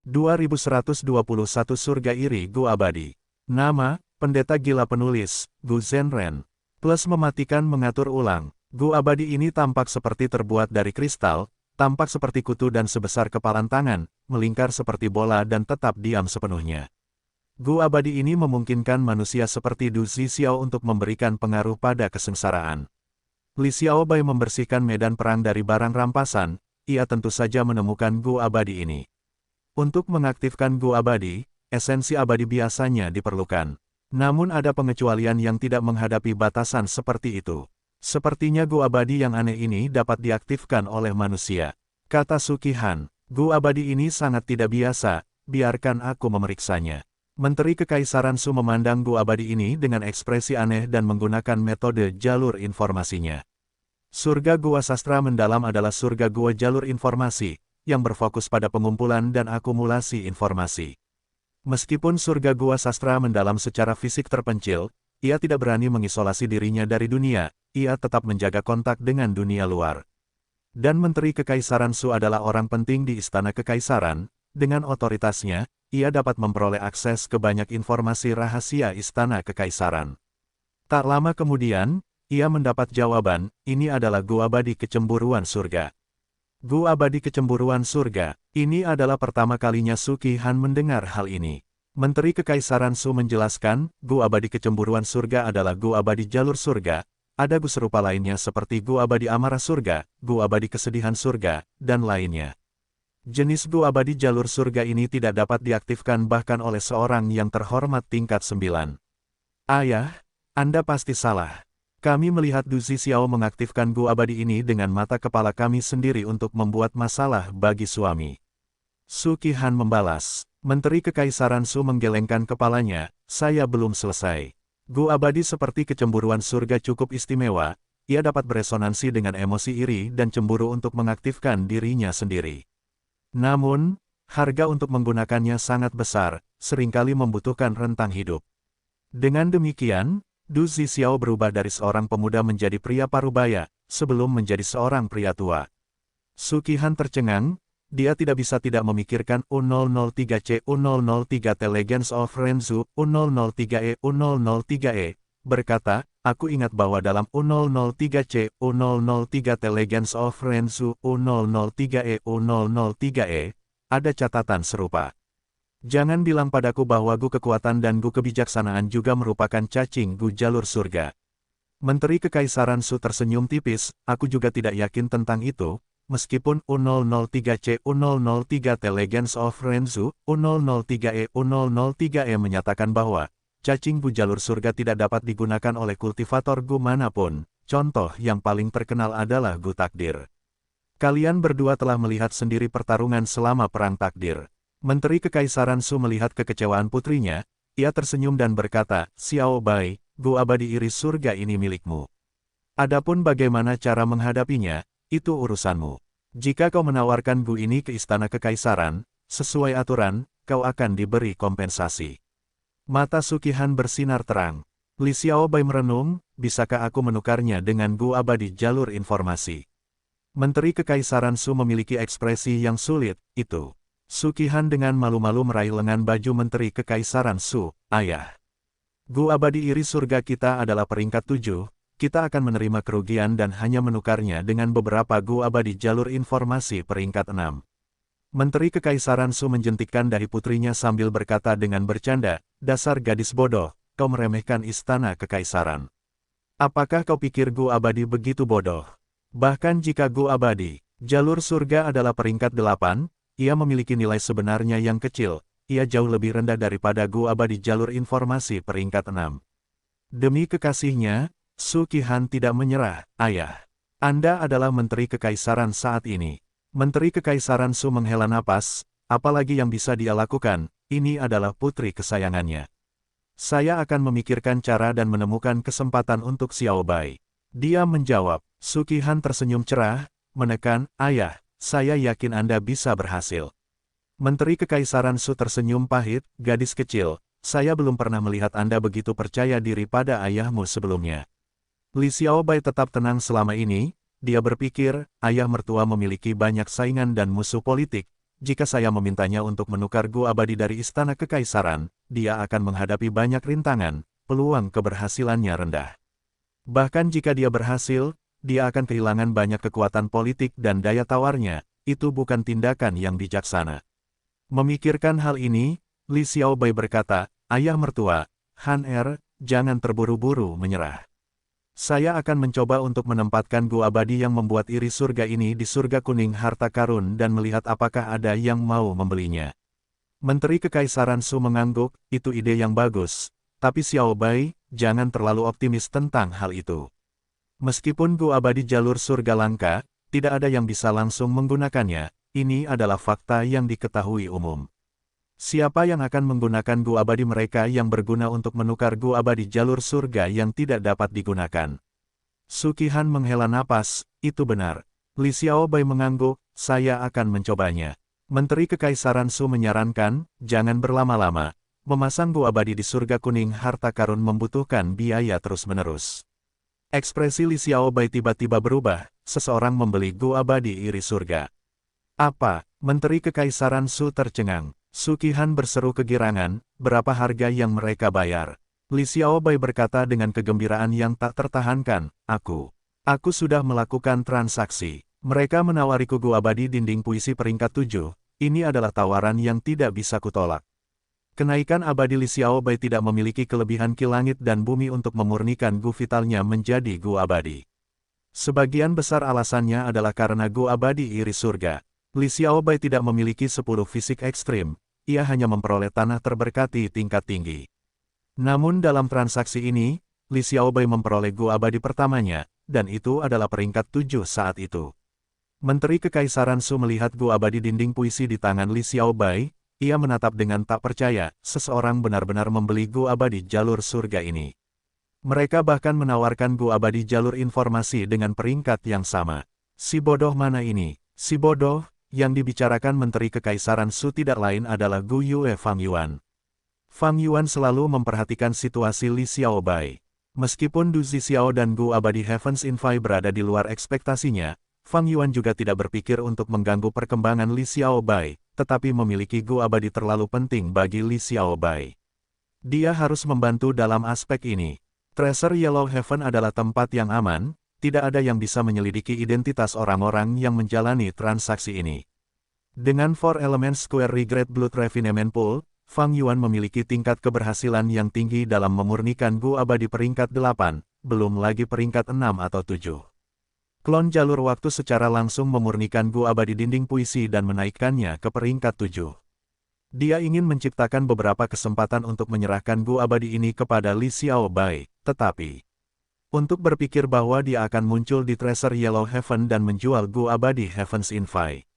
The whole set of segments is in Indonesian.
2121 Surga Iri Gu Abadi. Nama, Pendeta Gila Penulis, Gu Zhenren. Plus mematikan mengatur ulang. Gu Abadi ini tampak seperti terbuat dari kristal, tampak seperti kutu dan sebesar kepalan tangan, melingkar seperti bola dan tetap diam sepenuhnya. Gu Abadi ini memungkinkan manusia seperti Du Zixiao untuk memberikan pengaruh pada kesengsaraan. Li Xiaobai membersihkan medan perang dari barang rampasan, ia tentu saja menemukan Gu Abadi ini. Untuk mengaktifkan Gu Abadi, esensi abadi biasanya diperlukan. Namun ada pengecualian yang tidak menghadapi batasan seperti itu. Sepertinya Gu Abadi yang aneh ini dapat diaktifkan oleh manusia. Kata Suki Han, Gu Abadi ini sangat tidak biasa, biarkan aku memeriksanya. Menteri Kekaisaran Su memandang Gu Abadi ini dengan ekspresi aneh dan menggunakan metode jalur informasinya. Surga Gua Sastra Mendalam adalah surga gua jalur informasi, yang berfokus pada pengumpulan dan akumulasi informasi. Meskipun surga Gua Sastra Mendalam secara fisik terpencil, ia tidak berani mengisolasi dirinya dari dunia, ia tetap menjaga kontak dengan dunia luar. Dan Menteri Kekaisaran Su adalah orang penting di Istana Kekaisaran, dengan otoritasnya, ia dapat memperoleh akses ke banyak informasi rahasia Istana Kekaisaran. Tak lama kemudian, ia mendapat jawaban, ini adalah Gu Abadi Kecemburuan Surga. Gu Abadi Kecemburuan Surga, ini adalah pertama kalinya Suki Han mendengar hal ini. Menteri Kekaisaran Su menjelaskan, Gu Abadi Kecemburuan Surga adalah Gu Abadi Jalur Surga, ada Gu serupa lainnya seperti Gu Abadi Amarah Surga, Gu Abadi Kesedihan Surga, dan lainnya. Jenis Gu Abadi Jalur Surga ini tidak dapat diaktifkan bahkan oleh seorang yang terhormat tingkat 9. Ayah, Anda pasti salah. Kami melihat Du Zixiao mengaktifkan Gu Abadi ini dengan mata kepala kami sendiri untuk membuat masalah bagi suami. Suki Han membalas. Menteri Kekaisaran Su menggelengkan kepalanya, saya belum selesai. Gu Abadi seperti kecemburuan surga cukup istimewa, ia dapat beresonansi dengan emosi iri dan cemburu untuk mengaktifkan dirinya sendiri. Namun, harga untuk menggunakannya sangat besar, seringkali membutuhkan rentang hidup. Dengan demikian, Du Zixiao berubah dari seorang pemuda menjadi pria parubaya, sebelum menjadi seorang pria tua. Suki Han tercengang, dia tidak bisa tidak memikirkan U003C U003 T Legends of Renzu U003E U003E, berkata, aku ingat bahwa dalam U003C U003 T Legends of Renzu U003E U003E, ada catatan serupa. Jangan bilang padaku bahwa Gu kekuatan dan Gu kebijaksanaan juga merupakan cacing Gu jalur surga. Menteri Kekaisaran Su tersenyum tipis, aku juga tidak yakin tentang itu, meskipun U003C U003 T Legends of Renzu U003E U003E menyatakan bahwa cacing Gu jalur surga tidak dapat digunakan oleh kultivator Gu manapun, contoh yang paling terkenal adalah Gu takdir. Kalian berdua telah melihat sendiri pertarungan selama perang takdir. Menteri Kekaisaran Su melihat kekecewaan putrinya, ia tersenyum dan berkata, Xiao Bai, Gu Abadi Iris surga ini milikmu. Adapun bagaimana cara menghadapinya, itu urusanmu. Jika kau menawarkan Gu ini ke Istana Kekaisaran, sesuai aturan, kau akan diberi kompensasi. Mata Suki Han bersinar terang. Li Xiao Bai merenung, bisakah aku menukarnya dengan Gu Abadi Jalur Informasi? Menteri Kekaisaran Su memiliki ekspresi yang sulit, itu. Suki Han dengan malu-malu meraih lengan baju Menteri Kekaisaran Su, ayah. Gu Abadi Iri surga kita adalah peringkat 7, kita akan menerima kerugian dan hanya menukarnya dengan beberapa Gu Abadi Jalur Informasi peringkat 6. Menteri Kekaisaran Su menjentikkan dahi putrinya sambil berkata dengan bercanda, dasar gadis bodoh, kau meremehkan Istana Kekaisaran. Apakah kau pikir Gu Abadi begitu bodoh? Bahkan jika Gu Abadi, Jalur Surga adalah peringkat 8, ia memiliki nilai sebenarnya yang kecil, ia jauh lebih rendah daripada Gu Abadi Jalur Informasi peringkat 6. Demi kekasihnya, Suki Han tidak menyerah, ayah. Anda adalah Menteri Kekaisaran saat ini. Menteri Kekaisaran Su menghela napas, apalagi yang bisa dia lakukan, ini adalah putri kesayangannya. Saya akan memikirkan cara dan menemukan kesempatan untuk Xiao Bai. Dia menjawab, Suki Han tersenyum cerah, menekan, ayah. Saya yakin Anda bisa berhasil. Menteri Kekaisaran Su tersenyum pahit, gadis kecil, saya belum pernah melihat Anda begitu percaya diri pada ayahmu sebelumnya. Li Xiao Bai tetap tenang selama ini, dia berpikir, ayah mertua memiliki banyak saingan dan musuh politik, jika saya memintanya untuk menukar Gu Abadi dari Istana Kekaisaran, dia akan menghadapi banyak rintangan, peluang keberhasilannya rendah. Bahkan jika dia berhasil, dia akan kehilangan banyak kekuatan politik dan daya tawarnya, itu bukan tindakan yang bijaksana. Memikirkan hal ini, Li Xiaobai berkata, "Ayah mertua, Han jangan terburu-buru menyerah. Saya akan mencoba untuk menempatkan Gu Abadi yang membuat iri surga ini di surga kuning harta karun dan melihat apakah ada yang mau membelinya." Menteri Kekaisaran Su mengangguk, "Itu ide yang bagus. Tapi Xiaobai, jangan terlalu optimis tentang hal itu. Meskipun Gu Abadi jalur surga langka, tidak ada yang bisa langsung menggunakannya, ini adalah fakta yang diketahui umum. Siapa yang akan menggunakan Gu Abadi mereka yang berguna untuk menukar Gu Abadi jalur surga yang tidak dapat digunakan?" Su Qihan menghela napas, "Itu benar." Li Xiaobai mengangguk, "Saya akan mencobanya." Menteri Kekaisaran Su menyarankan, "Jangan berlama-lama. Memasang Gu Abadi di surga kuning harta karun membutuhkan biaya terus-menerus." Ekspresi Li Xiaobai tiba-tiba berubah, "Seseorang membeli Gu Abadi iri surga." "Apa?" Menteri Kekaisaran Su tercengang. Su Qihan berseru kegirangan, "Berapa harga yang mereka bayar?" Li Xiaobai berkata dengan kegembiraan yang tak tertahankan, Aku sudah melakukan transaksi. Mereka menawariku Gu Abadi dinding puisi peringkat 7, ini adalah tawaran yang tidak bisa kutolak." Kenaikan abadi Li Xiaobai tidak memiliki kelebihan ki langit dan bumi untuk memurnikan Gu vitalnya menjadi Gu Abadi. Sebagian besar alasannya adalah karena Gu Abadi iri surga. Li Xiaobai tidak memiliki 10 fisik ekstrim, ia hanya memperoleh tanah terberkati tingkat tinggi. Namun dalam transaksi ini, Li Xiaobai memperoleh Gu Abadi pertamanya, dan itu adalah peringkat 7 saat itu. Menteri Kekaisaran Su melihat Gu Abadi dinding puisi di tangan Li Xiaobai, ia menatap dengan tak percaya, seseorang benar-benar membeli Gu Abadi jalur surga ini. Mereka bahkan menawarkan Gu Abadi jalur informasi dengan peringkat yang sama. Si bodoh mana ini? Si bodoh, yang dibicarakan Menteri Kekaisaran Su tidak lain adalah Gu Yue Fang Yuan. Fang Yuan selalu memperhatikan situasi Li Xiaobai. Meskipun Du Zixiao dan Gu Abadi Heavens Infy berada di luar ekspektasinya, Fang Yuan juga tidak berpikir untuk mengganggu perkembangan Li Xiaobai, tetapi memiliki Gu Abadi terlalu penting bagi Li Xiaobai. Dia harus membantu dalam aspek ini. Treasure Yellow Heaven adalah tempat yang aman, tidak ada yang bisa menyelidiki identitas orang-orang yang menjalani transaksi ini. Dengan Four Elements Square Regret Blood Refinement Pool, Fang Yuan memiliki tingkat keberhasilan yang tinggi dalam memurnikan Gu Abadi peringkat 8, belum lagi peringkat 6 atau 7. Klon jalur waktu secara langsung memurnikan Gu Abadi dinding puisi dan menaikkannya ke peringkat 7. Dia ingin menciptakan beberapa kesempatan untuk menyerahkan Gu Abadi ini kepada Li Xiaobai, tetapi untuk berpikir bahwa dia akan muncul di Treasure Yellow Heaven dan menjual Gu Abadi Heavens Infy.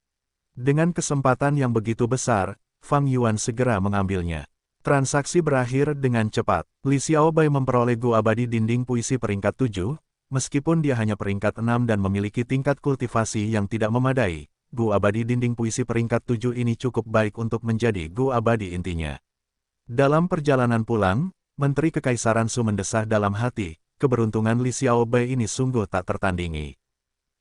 Dengan kesempatan yang begitu besar, Fang Yuan segera mengambilnya. Transaksi berakhir dengan cepat. Li Xiaobai memperoleh Gu Abadi dinding puisi peringkat 7, meskipun dia hanya peringkat 6 dan memiliki tingkat kultivasi yang tidak memadai. Gu Abadi dinding puisi peringkat 7 ini cukup baik untuk menjadi Gu Abadi intinya. Dalam perjalanan pulang, Menteri Kekaisaran Su mendesah dalam hati, keberuntungan Li Xiaobai ini sungguh tak tertandingi.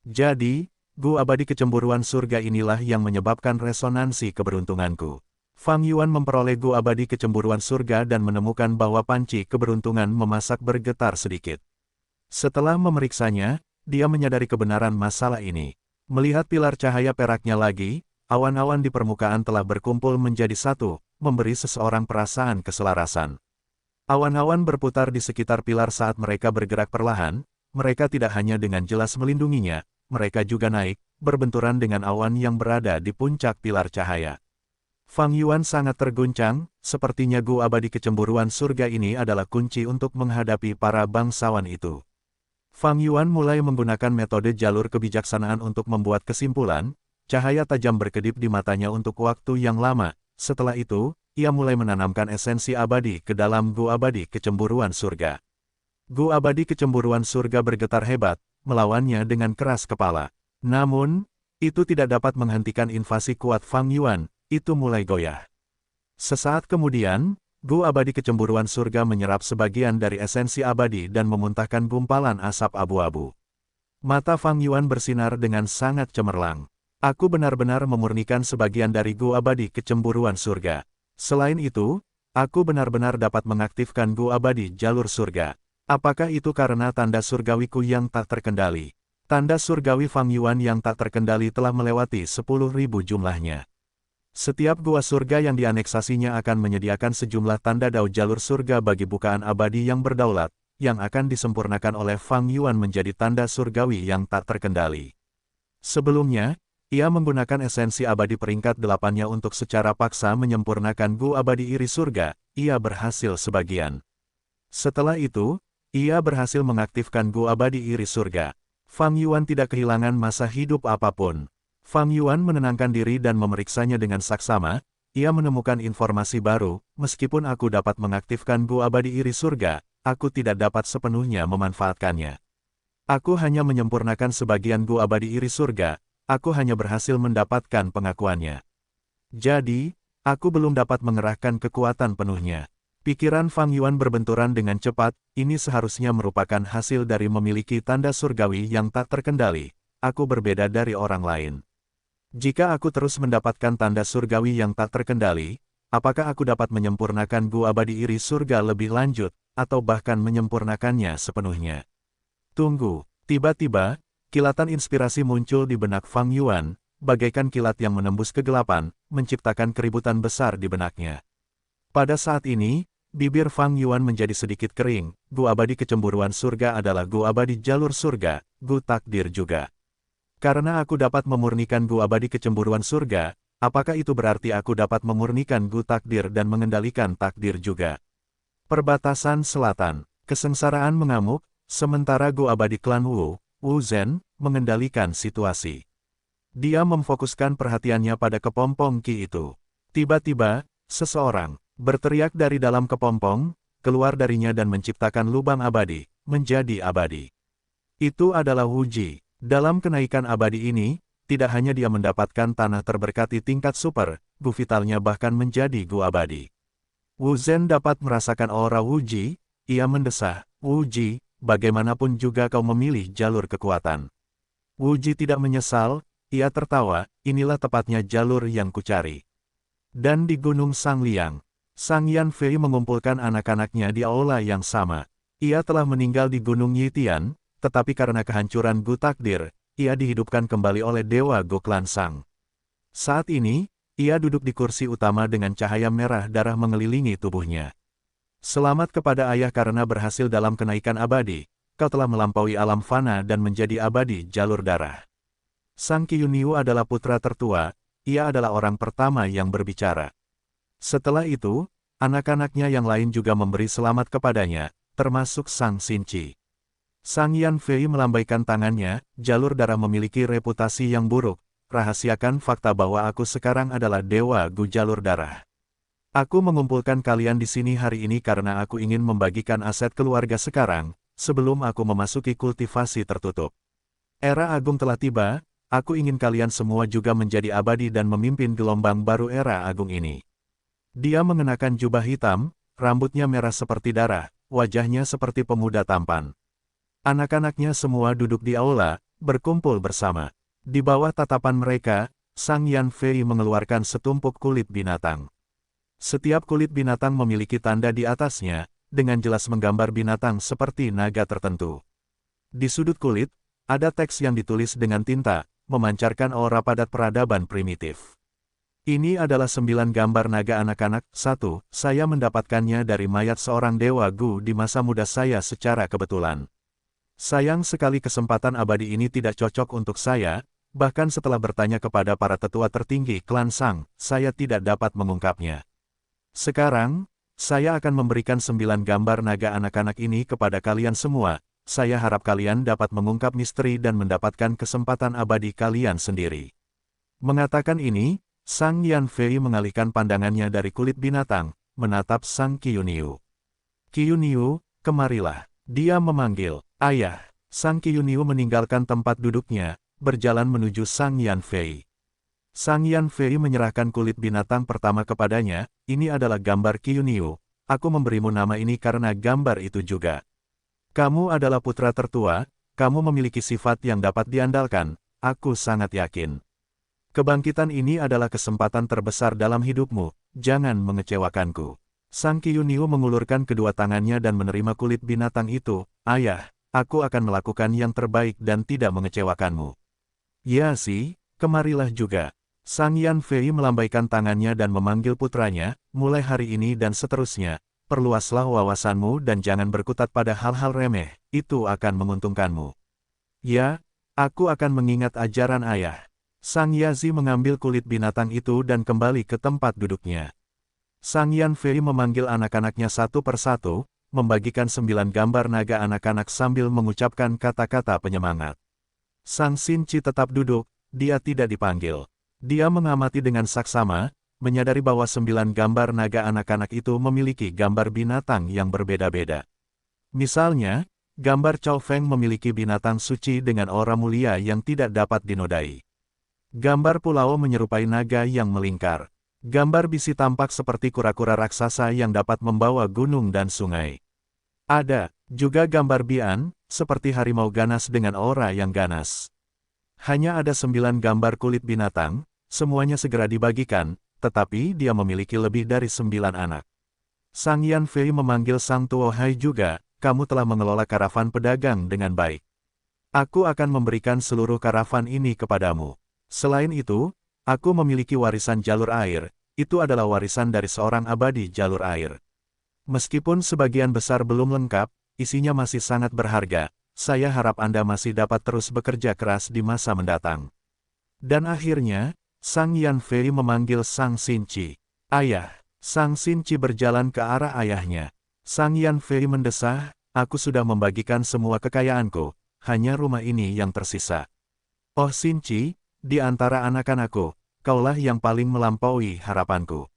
Jadi, Gu Abadi kecemburuan surga inilah yang menyebabkan resonansi keberuntunganku. Fang Yuan memperoleh Gu Abadi kecemburuan surga dan menemukan bahwa panci keberuntungan memasak bergetar sedikit. Setelah memeriksanya, dia menyadari kebenaran masalah ini. Melihat pilar cahaya peraknya lagi, awan-awan di permukaan telah berkumpul menjadi satu, memberi seseorang perasaan keselarasan. Awan-awan berputar di sekitar pilar saat mereka bergerak perlahan, mereka tidak hanya dengan jelas melindunginya, mereka juga naik, berbenturan dengan awan yang berada di puncak pilar cahaya. Fang Yuan sangat terguncang, sepertinya Gu Abadi kecemburuan surga ini adalah kunci untuk menghadapi para bangsawan itu. Fang Yuan mulai menggunakan metode jalur kebijaksanaan untuk membuat kesimpulan, cahaya tajam berkedip di matanya untuk waktu yang lama, setelah itu, ia mulai menanamkan esensi abadi ke dalam Gu Abadi kecemburuan surga. Gu Abadi kecemburuan surga bergetar hebat, melawannya dengan keras kepala. Namun, itu tidak dapat menghentikan invasi kuat Fang Yuan, itu mulai goyah. Sesaat kemudian, Gu Abadi kecemburuan surga menyerap sebagian dari esensi abadi dan memuntahkan gumpalan asap abu-abu. Mata Fang Yuan bersinar dengan sangat cemerlang. Aku benar-benar memurnikan sebagian dari Gu Abadi kecemburuan surga. Selain itu, aku benar-benar dapat mengaktifkan Gu Abadi jalur surga. Apakah itu karena tanda surgawiku yang tak terkendali? Tanda surgawi Fang Yuan yang tak terkendali telah melewati 10.000 jumlahnya. Setiap gua surga yang dianeksasinya akan menyediakan sejumlah tanda dao jalur surga bagi bukaan abadi yang berdaulat, yang akan disempurnakan oleh Fang Yuan menjadi tanda surgawi yang tak terkendali. Sebelumnya, ia menggunakan esensi abadi peringkat 8-nya untuk secara paksa menyempurnakan Gu Abadi iri surga, ia berhasil sebagian. Setelah itu, ia berhasil mengaktifkan Gu Abadi iri surga. Fang Yuan tidak kehilangan masa hidup apapun. Fang Yuan menenangkan diri dan memeriksanya dengan saksama, ia menemukan informasi baru, meskipun aku dapat mengaktifkan Gu Abadi iri surga, aku tidak dapat sepenuhnya memanfaatkannya. Aku hanya menyempurnakan sebagian Gu Abadi iri surga, aku hanya berhasil mendapatkan pengakuannya. Jadi, aku belum dapat mengerahkan kekuatan penuhnya. Pikiran Fang Yuan berbenturan dengan cepat, ini seharusnya merupakan hasil dari memiliki tanda surgawi yang tak terkendali. Aku berbeda dari orang lain. Jika aku terus mendapatkan tanda surgawi yang tak terkendali, apakah aku dapat menyempurnakan Gu Abadi iri surga lebih lanjut, atau bahkan menyempurnakannya sepenuhnya? Tunggu, tiba-tiba, kilatan inspirasi muncul di benak Fang Yuan, bagaikan kilat yang menembus kegelapan, menciptakan keributan besar di benaknya. Pada saat ini, bibir Fang Yuan menjadi sedikit kering, Gu Abadi kecemburuan surga adalah Gu Abadi jalur surga, Gu takdir juga. Karena aku dapat memurnikan Gu Abadi kecemburuan surga, apakah itu berarti aku dapat memurnikan Gu takdir dan mengendalikan takdir juga? Perbatasan Selatan, kesengsaraan mengamuk, sementara Gu Abadi klan Wu Zhen, mengendalikan situasi. Dia memfokuskan perhatiannya pada kepompong Qi itu. Tiba-tiba, seseorang berteriak dari dalam kepompong, keluar darinya dan menciptakan lubang abadi, menjadi abadi. Itu adalah Wu Ji. Dalam kenaikan abadi ini, tidak hanya dia mendapatkan tanah terberkati tingkat super, Gu vitalnya bahkan menjadi Gu abadi. Wu Zhen dapat merasakan aura Wu Ji, ia mendesah, Wu Ji, bagaimanapun juga kau memilih jalur kekuatan. Wu Ji tidak menyesal, ia tertawa, inilah tepatnya jalur yang kucari. Dan di Gunung Sangliang, Sang Yan Fei mengumpulkan anak-anaknya di aula yang sama. Ia telah meninggal di Gunung Yitian, tetapi karena kehancuran Gu takdir, ia dihidupkan kembali oleh Dewa Go Klan Sang. Saat ini, ia duduk di kursi utama dengan cahaya merah darah mengelilingi tubuhnya. Selamat kepada ayah karena berhasil dalam kenaikan abadi, kau telah melampaui alam fana dan menjadi abadi jalur darah. Sang Qiuniu adalah putra tertua, ia adalah orang pertama yang berbicara. Setelah itu, anak-anaknya yang lain juga memberi selamat kepadanya, termasuk Sang Xinqi. Sang Yan Fei melambaikan tangannya, jalur darah memiliki reputasi yang buruk, rahasiakan fakta bahwa aku sekarang adalah Dewa Gu jalur darah. Aku mengumpulkan kalian di sini hari ini karena aku ingin membagikan aset keluarga sekarang, sebelum aku memasuki kultivasi tertutup. Era Agung telah tiba, aku ingin kalian semua juga menjadi abadi dan memimpin gelombang baru era Agung ini. Dia mengenakan jubah hitam, rambutnya merah seperti darah, wajahnya seperti pemuda tampan. Anak-anaknya semua duduk di aula, berkumpul bersama. Di bawah tatapan mereka, Sang Yan Fei mengeluarkan setumpuk kulit binatang. Setiap kulit binatang memiliki tanda di atasnya, dengan jelas menggambar binatang seperti naga tertentu. Di sudut kulit, ada teks yang ditulis dengan tinta, memancarkan aura padat peradaban primitif. Ini adalah 9 gambar naga anak-anak. 1. Saya mendapatkannya dari mayat seorang dewa Gu di masa muda saya secara kebetulan. Sayang sekali kesempatan abadi ini tidak cocok untuk saya, bahkan setelah bertanya kepada para tetua tertinggi klan Sang, saya tidak dapat mengungkapnya. Sekarang, saya akan memberikan 9 gambar naga anak-anak ini kepada kalian semua. Saya harap kalian dapat mengungkap misteri dan mendapatkan kesempatan abadi kalian sendiri. Mengatakan ini, Sang Yan Fei mengalihkan pandangannya dari kulit binatang, menatap Sang Qiuniu. Qiuniu, kemarilah. Dia memanggil, ayah. Sang Qiuniu meninggalkan tempat duduknya, berjalan menuju Sang Yan Fei. Sang Yan Fei menyerahkan kulit binatang pertama kepadanya, ini adalah gambar Qiuniu, aku memberimu nama ini karena gambar itu juga. Kamu adalah putra tertua, kamu memiliki sifat yang dapat diandalkan, aku sangat yakin. Kebangkitan ini adalah kesempatan terbesar dalam hidupmu, jangan mengecewakanku. Sang Qianyu mengulurkan kedua tangannya dan menerima kulit binatang itu. Ayah, aku akan melakukan yang terbaik dan tidak mengecewakanmu. Ya sih, kemarilah juga. Sang Yan Fei melambaikan tangannya dan memanggil putranya, mulai hari ini dan seterusnya, perluaslah wawasanmu dan jangan berkutat pada hal-hal remeh, itu akan menguntungkanmu. Ya, aku akan mengingat ajaran ayah. Sang Yazi mengambil kulit binatang itu dan kembali ke tempat duduknya. Sang Yan Fei memanggil anak-anaknya satu persatu, membagikan 9 gambar naga anak-anak sambil mengucapkan kata-kata penyemangat. Sang Xinci tetap duduk, dia tidak dipanggil. Dia mengamati dengan saksama, menyadari bahwa 9 gambar naga anak-anak itu memiliki gambar binatang yang berbeda-beda. Misalnya, gambar Cao Feng memiliki binatang suci dengan aura mulia yang tidak dapat dinodai. Gambar pulau menyerupai naga yang melingkar. Gambar bisi tampak seperti kura-kura raksasa yang dapat membawa gunung dan sungai. Ada juga gambar Bian, seperti harimau ganas dengan aura yang ganas. Hanya ada 9 gambar kulit binatang, semuanya segera dibagikan, tetapi dia memiliki lebih dari 9 anak. Sang Yan Fei memanggil Sang Tuo Hai juga, kamu telah mengelola karavan pedagang dengan baik. Aku akan memberikan seluruh karavan ini kepadamu. Selain itu, aku memiliki warisan jalur air, itu adalah warisan dari seorang abadi jalur air. Meskipun sebagian besar belum lengkap, isinya masih sangat berharga, saya harap Anda masih dapat terus bekerja keras di masa mendatang. Dan akhirnya, Sang Yan Fei memanggil Sang Xinci. Ayah, Sang Xinci berjalan ke arah ayahnya. Sang Yan Fei mendesah, aku sudah membagikan semua kekayaanku, hanya rumah ini yang tersisa. Oh Xinci, di antara anak-anakku, kaulah yang paling melampaui harapanku.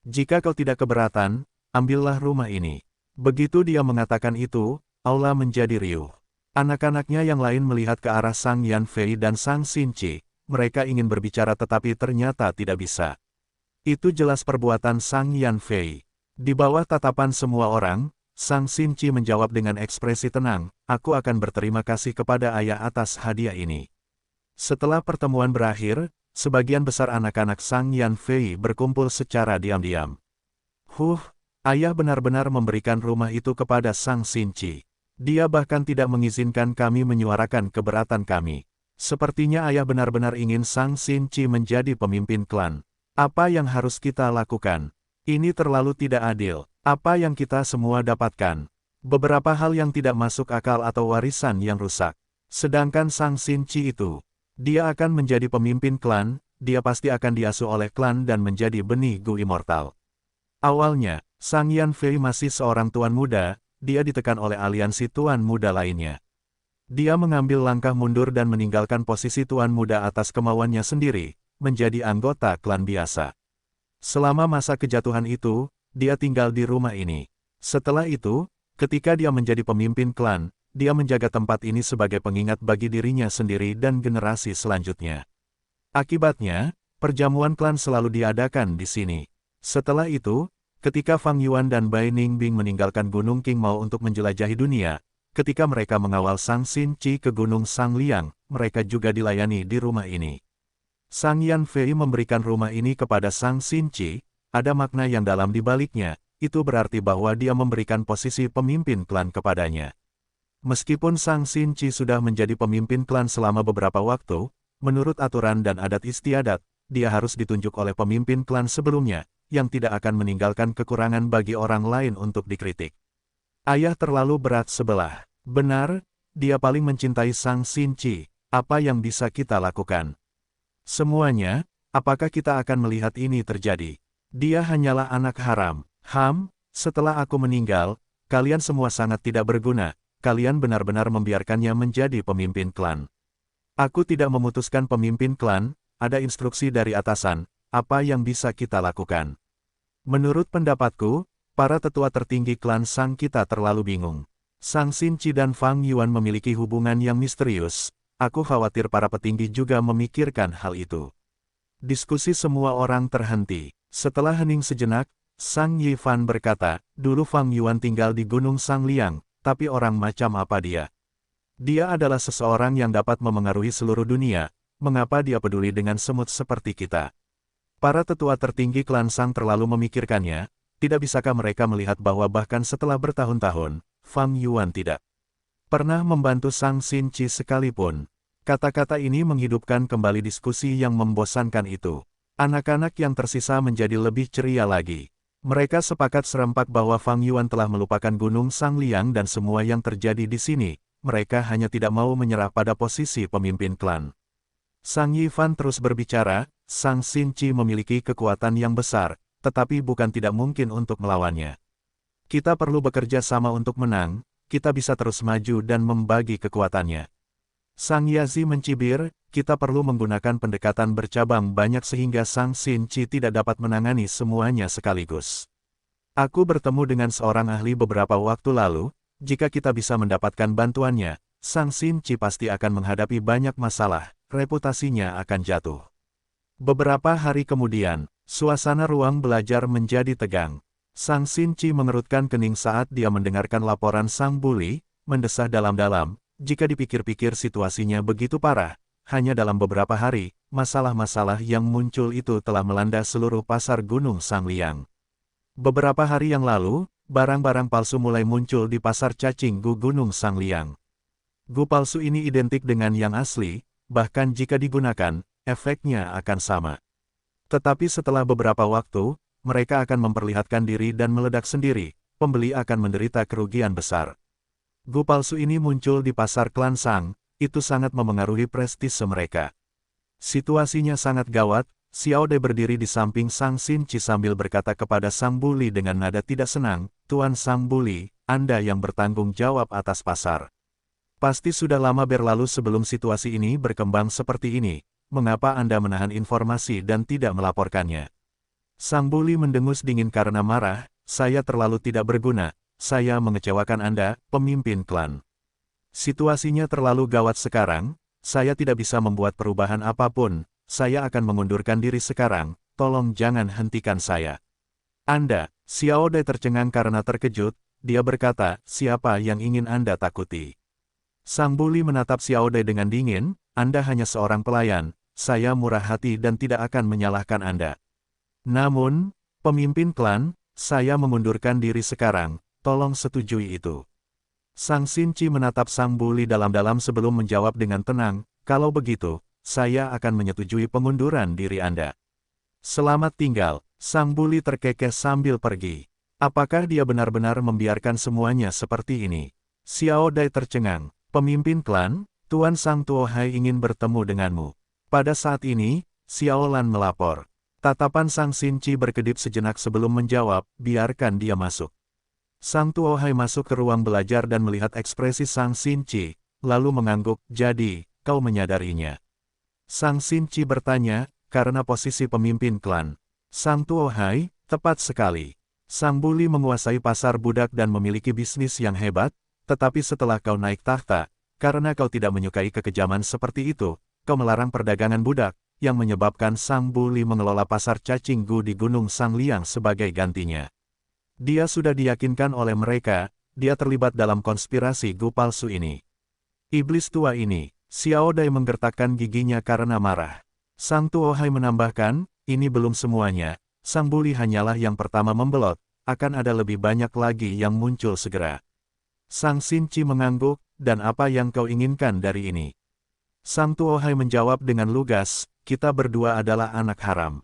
Jika kau tidak keberatan, ambillah rumah ini. Begitu dia mengatakan itu, aula menjadi riuh. Anak-anaknya yang lain melihat ke arah Sang Yan Fei dan Sang Xinci, mereka ingin berbicara tetapi ternyata tidak bisa. Itu jelas perbuatan Sang Yan Fei. Di bawah tatapan semua orang, Sang Xinci menjawab dengan ekspresi tenang, aku akan berterima kasih kepada ayah atas hadiah ini. Setelah pertemuan berakhir, sebagian besar anak-anak Sang Yan Fei berkumpul secara diam-diam. Ayah benar-benar memberikan rumah itu kepada Sang Xinci. Dia bahkan tidak mengizinkan kami menyuarakan keberatan kami. Sepertinya ayah benar-benar ingin Sang Xinci menjadi pemimpin klan. Apa yang harus kita lakukan? Ini terlalu tidak adil. Apa yang kita semua dapatkan? Beberapa hal yang tidak masuk akal atau warisan yang rusak. Sedangkan Sang Xinci itu, dia akan menjadi pemimpin klan, dia pasti akan diasuh oleh klan dan menjadi benih Gu immortal. Awalnya, Sang Yan Fei masih seorang tuan muda, dia ditekan oleh aliansi tuan muda lainnya. Dia mengambil langkah mundur dan meninggalkan posisi tuan muda atas kemauannya sendiri, menjadi anggota klan biasa. Selama masa kejatuhan itu, dia tinggal di rumah ini. Setelah itu, ketika dia menjadi pemimpin klan, dia menjaga tempat ini sebagai pengingat bagi dirinya sendiri dan generasi selanjutnya. Akibatnya, perjamuan klan selalu diadakan di sini. Setelah itu, ketika Fang Yuan dan Bai Ningbing meninggalkan Gunung Qingmao untuk menjelajahi dunia, ketika mereka mengawal Sang Xinci ke Gunung Sangliang, mereka juga dilayani di rumah ini. Sang Yan Fei memberikan rumah ini kepada Sang Xinci, ada makna yang dalam di baliknya, itu berarti bahwa dia memberikan posisi pemimpin klan kepadanya. Meskipun Sang Xinci sudah menjadi pemimpin klan selama beberapa waktu, menurut aturan dan adat istiadat, dia harus ditunjuk oleh pemimpin klan sebelumnya, yang tidak akan meninggalkan kekurangan bagi orang lain untuk dikritik. Ayah terlalu berat sebelah. Benar, dia paling mencintai Sang Xinci. Apa yang bisa kita lakukan? Semuanya, apakah kita akan melihat ini terjadi? Dia hanyalah anak haram. Setelah aku meninggal, kalian semua sangat tidak berguna. Kalian benar-benar membiarkannya menjadi pemimpin klan. Aku tidak memutuskan pemimpin klan, ada instruksi dari atasan, apa yang bisa kita lakukan? Menurut pendapatku, para tetua tertinggi klan Sang kita terlalu bingung. Sang Xinci dan Fang Yuan memiliki hubungan yang misterius, aku khawatir para petinggi juga memikirkan hal itu. Diskusi semua orang terhenti. Setelah hening sejenak, Sang Yifan berkata, dulu Fang Yuan tinggal di Gunung Sangliang, tapi orang macam apa dia? Dia adalah seseorang yang dapat memengaruhi seluruh dunia, mengapa dia peduli dengan semut seperti kita? Para tetua tertinggi klan Sang terlalu memikirkannya, tidak bisakah mereka melihat bahwa bahkan setelah bertahun-tahun, Fang Yuan tidak pernah membantu Sang Xinqi sekalipun. Kata-kata ini menghidupkan kembali diskusi yang membosankan itu. Anak-anak yang tersisa menjadi lebih ceria lagi. Mereka sepakat serempak bahwa Fang Yuan telah melupakan Gunung Sangliang dan semua yang terjadi di sini. Mereka hanya tidak mau menyerah pada posisi pemimpin klan. Sang Yifan terus berbicara, Sang Xinqi memiliki kekuatan yang besar, tetapi bukan tidak mungkin untuk melawannya. Kita perlu bekerja sama untuk menang, kita bisa terus maju dan membagi kekuatannya. Sang Yazi mencibir, kita perlu menggunakan pendekatan bercabang banyak sehingga Sang Xinqi tidak dapat menangani semuanya sekaligus. Aku bertemu dengan seorang ahli beberapa waktu lalu, jika kita bisa mendapatkan bantuannya, Sang Xinqi pasti akan menghadapi banyak masalah, reputasinya akan jatuh. Beberapa hari kemudian, suasana ruang belajar menjadi tegang. Sang Xinqi mengerutkan kening saat dia mendengarkan laporan Sang Buli, mendesah dalam-dalam. Jika dipikir-pikir situasinya begitu parah, hanya dalam beberapa hari, masalah-masalah yang muncul itu telah melanda seluruh pasar Gunung Sangliang. Beberapa hari yang lalu, barang-barang palsu mulai muncul di pasar cacing Gu Gunung Sangliang. Gu palsu ini identik dengan yang asli, bahkan jika digunakan, efeknya akan sama. Tetapi setelah beberapa waktu, mereka akan memperlihatkan diri dan meledak sendiri, pembeli akan menderita kerugian besar. Gu palsu ini muncul di pasar klan Sang, itu sangat memengaruhi prestise mereka. Situasinya sangat gawat, Xiao Dai berdiri di samping Sang Xinqi sambil berkata kepada Sang Buli dengan nada tidak senang, Tuan Sang Buli, Anda yang bertanggung jawab atas pasar. Pasti sudah lama berlalu sebelum situasi ini berkembang seperti ini, mengapa Anda menahan informasi dan tidak melaporkannya? Sang Buli mendengus dingin karena marah, saya terlalu tidak berguna. Saya mengecewakan Anda, pemimpin klan. Situasinya terlalu gawat sekarang, saya tidak bisa membuat perubahan apapun, saya akan mengundurkan diri sekarang, tolong jangan hentikan saya. Anda, Xiao Dai tercengang karena terkejut, dia berkata, siapa yang ingin Anda takuti? Sang Buli menatap Xiao Dai dengan dingin, Anda hanya seorang pelayan, saya murah hati dan tidak akan menyalahkan Anda. Namun, pemimpin klan, saya mengundurkan diri sekarang. Tolong setujui itu. Sang Xinqi menatap Sang Buli dalam-dalam sebelum menjawab dengan tenang, kalau begitu, saya akan menyetujui pengunduran diri Anda. Selamat tinggal, Sang Buli terkekeh sambil pergi. Apakah dia benar-benar membiarkan semuanya seperti ini? Xiao Dai tercengang, pemimpin klan, Tuan Sang Tuohai ingin bertemu denganmu. Pada saat ini, Xiao Lan melapor. Tatapan Sang Xinqi berkedip sejenak sebelum menjawab, biarkan dia masuk. Sang Tuohai masuk ke ruang belajar dan melihat ekspresi Sang Xinqi, lalu mengangguk, jadi, kau menyadarinya. Sang Xinqi bertanya, karena posisi pemimpin klan. Sang Tuohai, tepat sekali. Sang Buli menguasai pasar budak dan memiliki bisnis yang hebat, tetapi setelah kau naik tahta, karena kau tidak menyukai kekejaman seperti itu, kau melarang perdagangan budak, yang menyebabkan Sang Buli mengelola pasar cacing Gu di Gunung Sangliang sebagai gantinya. Dia sudah diyakinkan oleh mereka, dia terlibat dalam konspirasi Gu palsu ini. Iblis tua ini, Xiao Dai menggertakkan giginya karena marah. Sang Tuohai menambahkan, ini belum semuanya, Sang Buli hanyalah yang pertama membelot, akan ada lebih banyak lagi yang muncul segera. Sang Xinqi mengangguk, dan apa yang kau inginkan dari ini? Sang Tuohai menjawab dengan lugas, kita berdua adalah anak haram.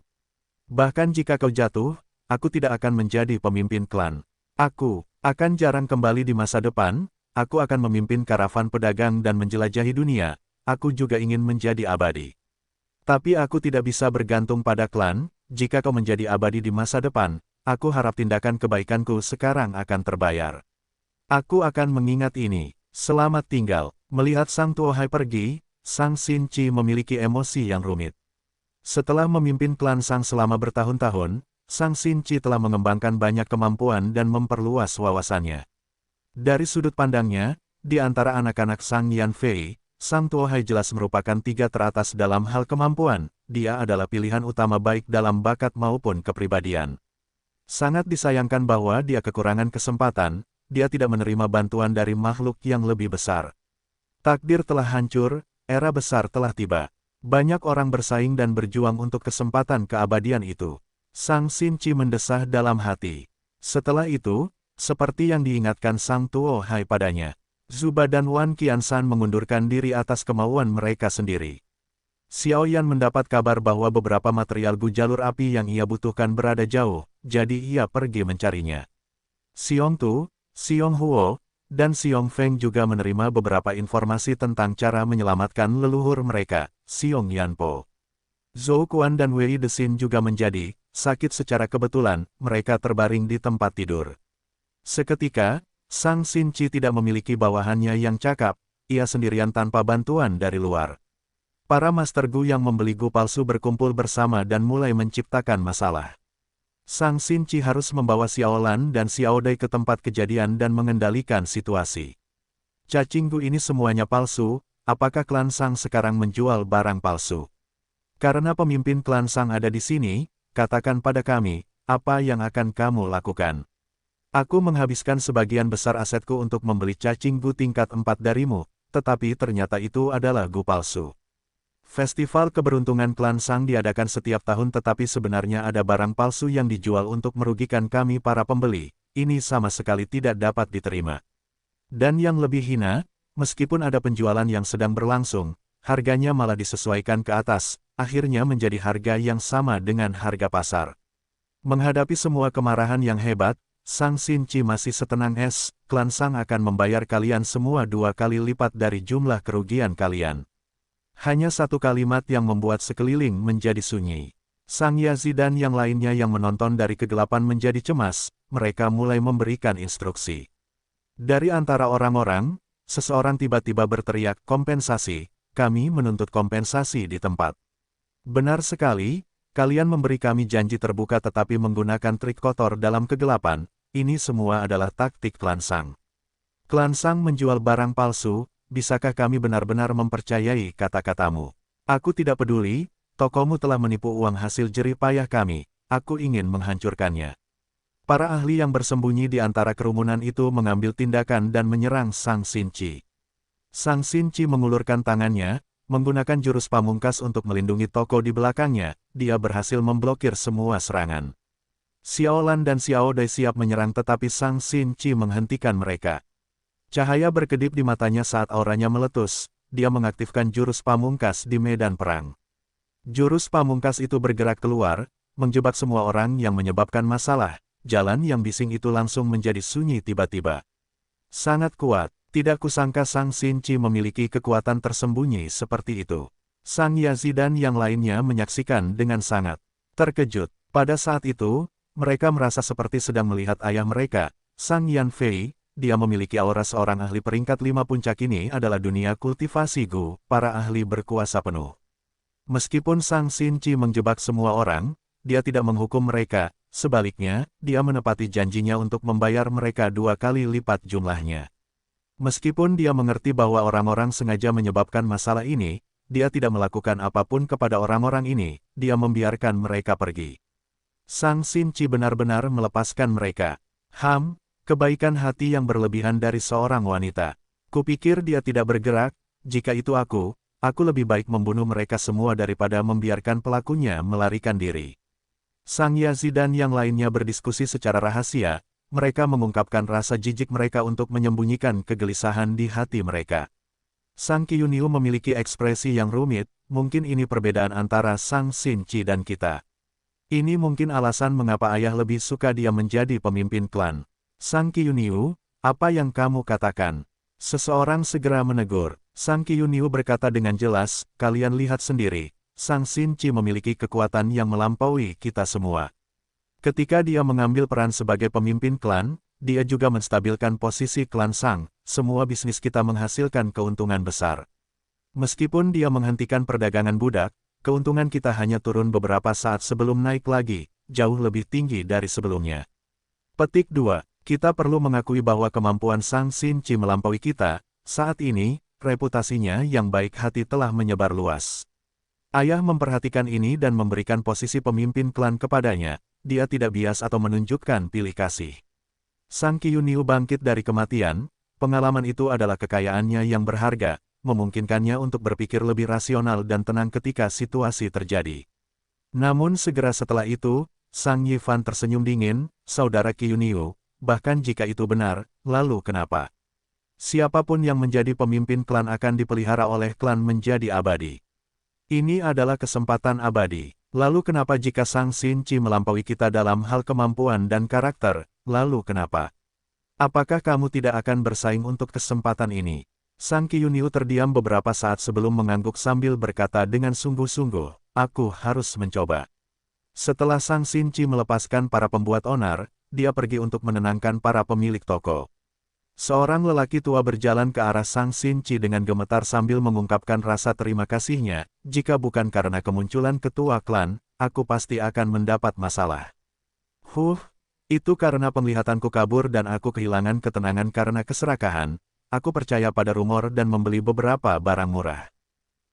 Bahkan jika kau jatuh, aku tidak akan menjadi pemimpin klan. Aku akan jarang kembali di masa depan, aku akan memimpin karavan pedagang dan menjelajahi dunia, aku juga ingin menjadi abadi. Tapi aku tidak bisa bergantung pada klan, jika kau menjadi abadi di masa depan, aku harap tindakan kebaikanku sekarang akan terbayar. Aku akan mengingat ini. Selamat tinggal. Melihat Sang Tuohai pergi, Sang Xinqi memiliki emosi yang rumit. Setelah memimpin klan Sang selama bertahun-tahun, Sang Xinqi telah mengembangkan banyak kemampuan dan memperluas wawasannya. Dari sudut pandangnya, di antara anak-anak Sang Yanfei, Sang Tuohai jelas merupakan tiga teratas dalam hal kemampuan, dia adalah pilihan utama baik dalam bakat maupun kepribadian. Sangat disayangkan bahwa dia kekurangan kesempatan, dia tidak menerima bantuan dari makhluk yang lebih besar. Takdir telah hancur, era besar telah tiba. Banyak orang bersaing dan berjuang untuk kesempatan keabadian itu. Sang Xinchi mendesah dalam hati. Setelah itu, seperti yang diingatkan Sang Tuo Hai padanya, Zuba dan Wan Qianshan mengundurkan diri atas kemauan mereka sendiri. Xiao Yan mendapat kabar bahwa beberapa material gu jalur api yang ia butuhkan berada jauh, jadi ia pergi mencarinya. Xiong Tu, Xiong Huo, dan Xiong Feng juga menerima beberapa informasi tentang cara menyelamatkan leluhur mereka, Xiong Yanpo. Zhou Quan dan Wei Desin juga menjadi sakit secara kebetulan, mereka terbaring di tempat tidur. Seketika, Sang Xinchi tidak memiliki bawahannya yang cakap, ia sendirian tanpa bantuan dari luar. Para Master Gu yang membeli Gu palsu berkumpul bersama dan mulai menciptakan masalah. Sang Xinchi harus membawa Xiao Lan dan Xiao Dai ke tempat kejadian dan mengendalikan situasi. Cacing Gu ini semuanya palsu, apakah klan Sang sekarang menjual barang palsu? Karena pemimpin klan Sang ada di sini, katakan pada kami, apa yang akan kamu lakukan? Aku menghabiskan sebagian besar asetku untuk membeli cacing Gu tingkat 4 darimu, tetapi ternyata itu adalah Gu palsu. Festival keberuntungan klan Sang diadakan setiap tahun tetapi sebenarnya ada barang palsu yang dijual untuk merugikan kami para pembeli, ini sama sekali tidak dapat diterima. Dan yang lebih hina, meskipun ada penjualan yang sedang berlangsung, harganya malah disesuaikan ke atas, akhirnya menjadi harga yang sama dengan harga pasar. Menghadapi semua kemarahan yang hebat, Sang Xinchi masih setenang es, klan Sang akan membayar kalian semua 2 kali lipat dari jumlah kerugian kalian. Hanya satu kalimat yang membuat sekeliling menjadi sunyi. Sang Yazi dan yang lainnya yang menonton dari kegelapan menjadi cemas, mereka mulai memberikan instruksi. Dari antara orang-orang, seseorang tiba-tiba berteriak, kompensasi, kami menuntut kompensasi di tempat. Benar sekali, kalian memberi kami janji terbuka tetapi menggunakan trik kotor dalam kegelapan, ini semua adalah taktik klan Sang. Klan Sang menjual barang palsu, bisakah kami benar-benar mempercayai kata-katamu? Aku tidak peduli, tokomu telah menipu uang hasil jerih payah kami, aku ingin menghancurkannya. Para ahli yang bersembunyi di antara kerumunan itu mengambil tindakan dan menyerang Sang Xinchi. Sang Xinchi mengulurkan tangannya, menggunakan jurus pamungkas untuk melindungi toko di belakangnya, dia berhasil memblokir semua serangan. Xiao Lan dan Xiao Dai siap menyerang tetapi Sang Xinchi menghentikan mereka. Cahaya berkedip di matanya saat auranya meletus, dia mengaktifkan jurus pamungkas di medan perang. Jurus pamungkas itu bergerak keluar, menjebak semua orang yang menyebabkan masalah, jalan yang bising itu langsung menjadi sunyi tiba-tiba. Sangat kuat, tidak kusangka Sang Xinchi memiliki kekuatan tersembunyi seperti itu. Sang Yazi dan yang lainnya menyaksikan dengan sangat terkejut. Pada saat itu, mereka merasa seperti sedang melihat ayah mereka, Sang Yan Fei. Dia memiliki aura seorang ahli peringkat 5 puncak. Ini adalah dunia kultivasi Gu, para ahli berkuasa penuh. Meskipun Sang Xinchi menjebak semua orang, dia tidak menghukum mereka, sebaliknya, dia menepati janjinya untuk membayar mereka 2 kali lipat jumlahnya. Meskipun dia mengerti bahwa orang-orang sengaja menyebabkan masalah ini, dia tidak melakukan apapun kepada orang-orang ini, dia membiarkan mereka pergi. Sang Xinchi benar-benar melepaskan mereka. Kebaikan hati yang berlebihan dari seorang wanita. Kupikir dia tidak bergerak, jika itu aku lebih baik membunuh mereka semua daripada membiarkan pelakunya melarikan diri. Sang Yazi dan yang lainnya berdiskusi secara rahasia, mereka mengungkapkan rasa jijik mereka untuk menyembunyikan kegelisahan di hati mereka. Sang Qiuniu memiliki ekspresi yang rumit, mungkin ini perbedaan antara Sang Xinchi dan kita. Ini mungkin alasan mengapa ayah lebih suka dia menjadi pemimpin klan. Sang Qiuniu, apa yang kamu katakan? Seseorang segera menegur. Sang Qiuniu berkata dengan jelas, kalian lihat sendiri, Sang Xinchi memiliki kekuatan yang melampaui kita semua. Ketika dia mengambil peran sebagai pemimpin klan, dia juga menstabilkan posisi klan Sang, semua bisnis kita menghasilkan keuntungan besar. Meskipun dia menghentikan perdagangan budak, keuntungan kita hanya turun beberapa saat sebelum naik lagi, jauh lebih tinggi dari sebelumnya. Petik 2. Kita perlu mengakui bahwa kemampuan Sang Xinchi melampaui kita, saat ini, reputasinya yang baik hati telah menyebar luas. Ayah memperhatikan ini dan memberikan posisi pemimpin klan kepadanya, dia tidak bias atau menunjukkan pilih kasih. Sang Qiuniu bangkit dari kematian, pengalaman itu adalah kekayaannya yang berharga, memungkinkannya untuk berpikir lebih rasional dan tenang ketika situasi terjadi. Namun segera setelah itu, Sang Yifan tersenyum dingin, "Saudara Qiuniu, bahkan jika itu benar, lalu kenapa? Siapapun yang menjadi pemimpin klan akan dipelihara oleh klan menjadi abadi. Ini adalah kesempatan abadi. Lalu kenapa jika Sang Xinchi melampaui kita dalam hal kemampuan dan karakter, lalu kenapa? Apakah kamu tidak akan bersaing untuk kesempatan ini?" Sang Qiuniu terdiam beberapa saat sebelum mengangguk sambil berkata dengan sungguh-sungguh, "Aku harus mencoba." Setelah Sang Xinchi melepaskan para pembuat onar, dia pergi untuk menenangkan para pemilik toko. Seorang lelaki tua berjalan ke arah Sang Xinchi dengan gemetar sambil mengungkapkan rasa terima kasihnya, "Jika bukan karena kemunculan ketua klan, aku pasti akan mendapat masalah. Itu karena penglihatanku kabur dan aku kehilangan ketenangan karena keserakahan. Aku percaya pada rumor dan membeli beberapa barang murah.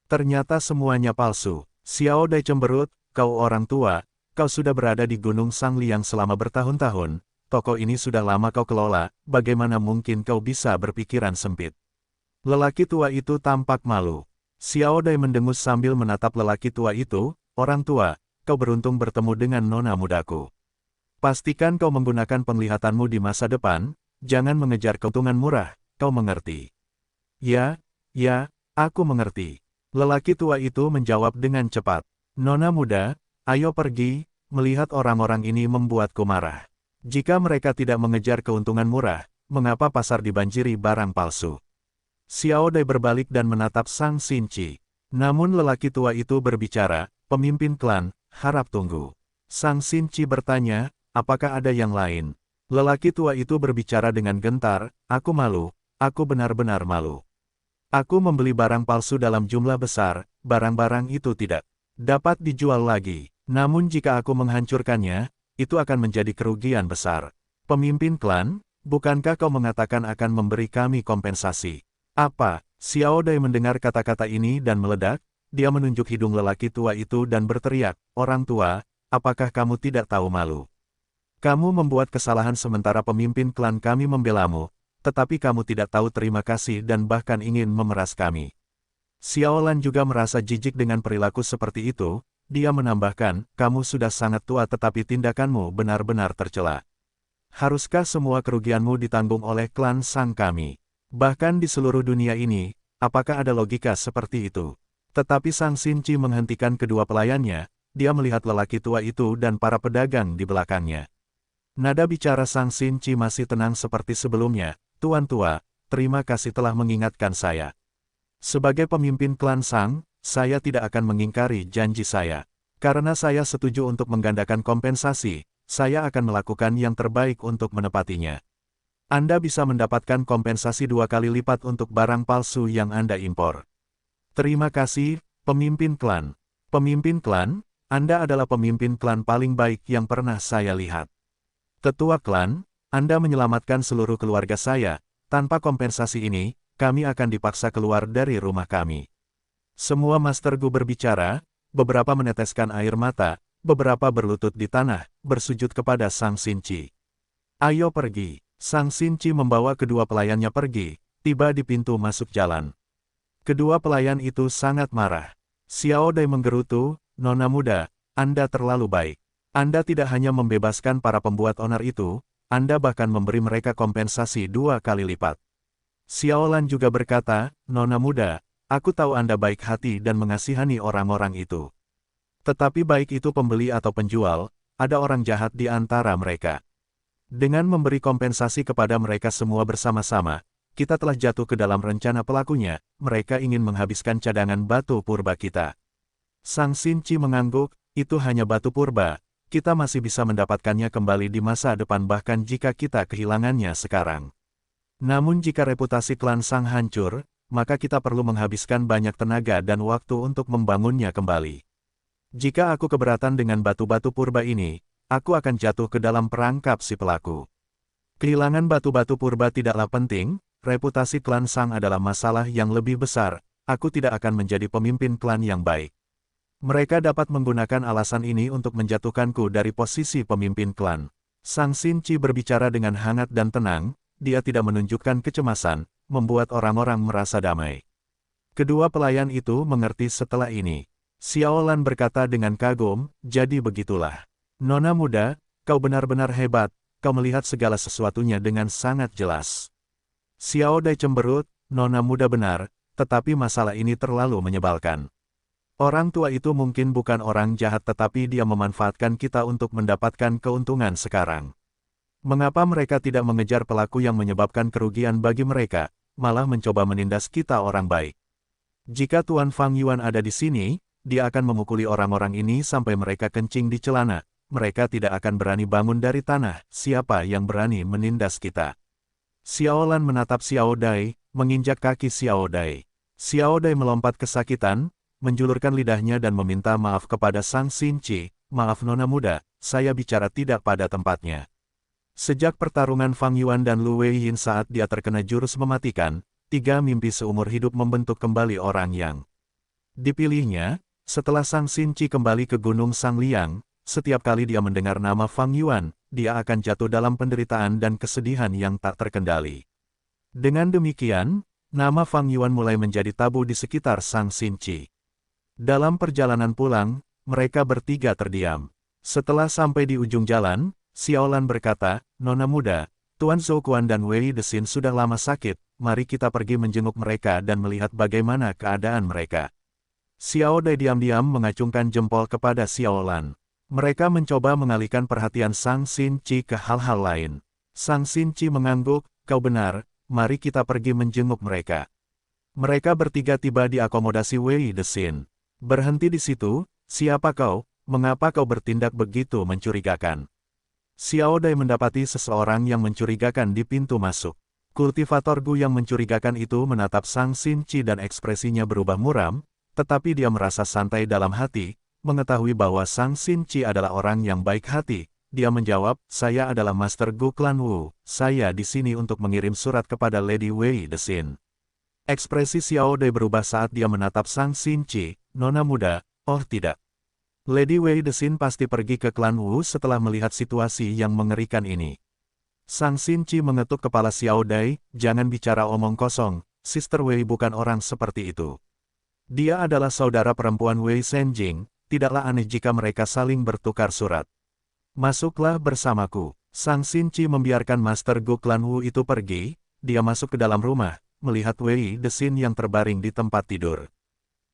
Ternyata semuanya palsu." Xiao Dai cemberut, "Kau orang tua, kau sudah berada di Gunung Sangliang selama bertahun-tahun. Toko ini sudah lama kau kelola, bagaimana mungkin kau bisa berpikiran sempit?" Lelaki tua itu tampak malu. Xiao Dai mendengus sambil menatap lelaki tua itu, "Orang tua, kau beruntung bertemu dengan nona mudaku. Pastikan kau menggunakan penglihatanmu di masa depan, jangan mengejar keuntungan murah, kau mengerti?" Ya, aku mengerti." Lelaki tua itu menjawab dengan cepat. "Nona muda, ayo pergi, melihat orang-orang ini membuatku marah. Jika mereka tidak mengejar keuntungan murah, mengapa pasar dibanjiri barang palsu?" Xiao Dai berbalik dan menatap Sang Xinchi. Namun lelaki tua itu berbicara, "Pemimpin klan, harap tunggu." Sang Xinchi bertanya, "Apakah ada yang lain?" Lelaki tua itu berbicara dengan gentar, "Aku malu, aku benar-benar malu. Aku membeli barang palsu dalam jumlah besar, barang-barang itu tidak dapat dijual lagi. Namun jika aku menghancurkannya, itu akan menjadi kerugian besar. Pemimpin klan, bukankah kau mengatakan akan memberi kami kompensasi?" "Apa?" Xiao Dai mendengar kata-kata ini dan meledak, dia menunjuk hidung lelaki tua itu dan berteriak, "Orang tua, apakah kamu tidak tahu malu? Kamu membuat kesalahan sementara pemimpin klan kami membelamu, tetapi kamu tidak tahu terima kasih dan bahkan ingin memeras kami." Xiao Lan juga merasa jijik dengan perilaku seperti itu. Dia menambahkan, "Kamu sudah sangat tua tetapi tindakanmu benar-benar tercela. Haruskah semua kerugianmu ditanggung oleh klan Sang kami? Bahkan di seluruh dunia ini, apakah ada logika seperti itu?" Tetapi Sang Xinchi menghentikan kedua pelayannya, dia melihat lelaki tua itu dan para pedagang di belakangnya. Nada bicara Sang Xinchi masih tenang seperti sebelumnya, "Tuan tua, terima kasih telah mengingatkan saya. Sebagai pemimpin klan Sang, saya tidak akan mengingkari janji saya. Karena saya setuju untuk menggandakan kompensasi, saya akan melakukan yang terbaik untuk menepatinya. Anda bisa mendapatkan kompensasi 2 kali lipat untuk barang palsu yang Anda impor." "Terima kasih, pemimpin klan. Pemimpin klan, Anda adalah pemimpin klan paling baik yang pernah saya lihat. Tetua klan, Anda menyelamatkan seluruh keluarga saya. Tanpa kompensasi ini, kami akan dipaksa keluar dari rumah kami." Semua Master Gu berbicara, beberapa meneteskan air mata, beberapa berlutut di tanah, bersujud kepada Sang Xinchi. "Ayo pergi." Sang Xinchi membawa kedua pelayannya pergi, tiba di pintu masuk jalan. Kedua pelayan itu sangat marah. Xiao Dai menggerutu, "Nona muda, Anda terlalu baik. Anda tidak hanya membebaskan para pembuat onar itu, Anda bahkan memberi mereka kompensasi 2 kali lipat." Xiao Lan juga berkata, "Nona muda, aku tahu Anda baik hati dan mengasihani orang-orang itu. Tetapi baik itu pembeli atau penjual, ada orang jahat di antara mereka. Dengan memberi kompensasi kepada mereka semua bersama-sama, kita telah jatuh ke dalam rencana pelakunya, mereka ingin menghabiskan cadangan batu purba kita." Sang Xinchi mengangguk, "Itu hanya batu purba, kita masih bisa mendapatkannya kembali di masa depan bahkan jika kita kehilangannya sekarang. Namun jika reputasi klan Sang hancur, maka kita perlu menghabiskan banyak tenaga dan waktu untuk membangunnya kembali. Jika aku keberatan dengan batu-batu purba ini, aku akan jatuh ke dalam perangkap si pelaku. Kehilangan batu-batu purba tidaklah penting, reputasi klan Sang adalah masalah yang lebih besar, aku tidak akan menjadi pemimpin klan yang baik. Mereka dapat menggunakan alasan ini untuk menjatuhkanku dari posisi pemimpin klan." Sang Xinchi berbicara dengan hangat dan tenang, dia tidak menunjukkan kecemasan, membuat orang-orang merasa damai. Kedua pelayan itu mengerti setelah ini. Xiaolan berkata dengan kagum, jadi begitulah. Nona muda, kau benar-benar hebat, kau melihat segala sesuatunya dengan sangat jelas. Xiao Dai cemberut, Nona muda benar, tetapi masalah ini terlalu menyebalkan. Orang tua itu mungkin bukan orang jahat tetapi dia memanfaatkan kita untuk mendapatkan keuntungan sekarang. Mengapa mereka tidak mengejar pelaku yang menyebabkan kerugian bagi mereka, malah mencoba menindas kita orang baik? Jika Tuan Fang Yuan ada di sini, dia akan memukuli orang-orang ini sampai mereka kencing di celana. Mereka tidak akan berani bangun dari tanah, siapa yang berani menindas kita? Xiaolan menatap Xiao Dai, menginjak kaki Xiao Dai. Xiao Dai melompat kesakitan, menjulurkan lidahnya dan meminta maaf kepada Sang Xinci, maaf Nona muda, saya bicara tidak pada tempatnya. Sejak pertarungan Fang Yuan dan Lu Weiyin saat dia terkena jurus mematikan, 3 mimpi seumur hidup membentuk kembali orang yang dipilihnya. Setelah Sang Xinci kembali ke Gunung Sang Liang, setiap kali dia mendengar nama Fang Yuan, dia akan jatuh dalam penderitaan dan kesedihan yang tak terkendali. Dengan demikian, nama Fang Yuan mulai menjadi tabu di sekitar Sang Xinci. Dalam perjalanan pulang, mereka bertiga terdiam. Setelah sampai di ujung jalan, Xiaolan berkata, Nona muda, Tuan Zhou Quan dan Wei Desin sudah lama sakit, mari kita pergi menjenguk mereka dan melihat bagaimana keadaan mereka. Xiao Dai diam-diam mengacungkan jempol kepada Xiaolan. Mereka mencoba mengalihkan perhatian Sang Xinci ke hal-hal lain. Sang Xinci mengangguk, kau benar, mari kita pergi menjenguk mereka. Mereka bertiga tiba di akomodasi Wei Desin. Berhenti di situ, siapa kau, mengapa kau bertindak begitu mencurigakan? Xiao Dai mendapati seseorang yang mencurigakan di pintu masuk. Kultivator Gu yang mencurigakan itu menatap Sang Xinci dan ekspresinya berubah muram, tetapi dia merasa santai dalam hati, mengetahui bahwa Sang Xinci adalah orang yang baik hati. Dia menjawab, saya adalah Master Gu Klan Wu, saya di sini untuk mengirim surat kepada Lady Wei Desin. Ekspresi Xiao Dai berubah saat dia menatap Sang Xinci, Nona muda, oh tidak. Lady Wei Desin pasti pergi ke klan Wu setelah melihat situasi yang mengerikan ini. Sang Xinci mengetuk kepala Xiao Dai, jangan bicara omong kosong, Sister Wei bukan orang seperti itu. Dia adalah saudara perempuan Wei Senjing, tidaklah aneh jika mereka saling bertukar surat. Masuklah bersamaku. Sang Xinci membiarkan Master Gu Klan Wu itu pergi, dia masuk ke dalam rumah, melihat Wei Desin yang terbaring di tempat tidur.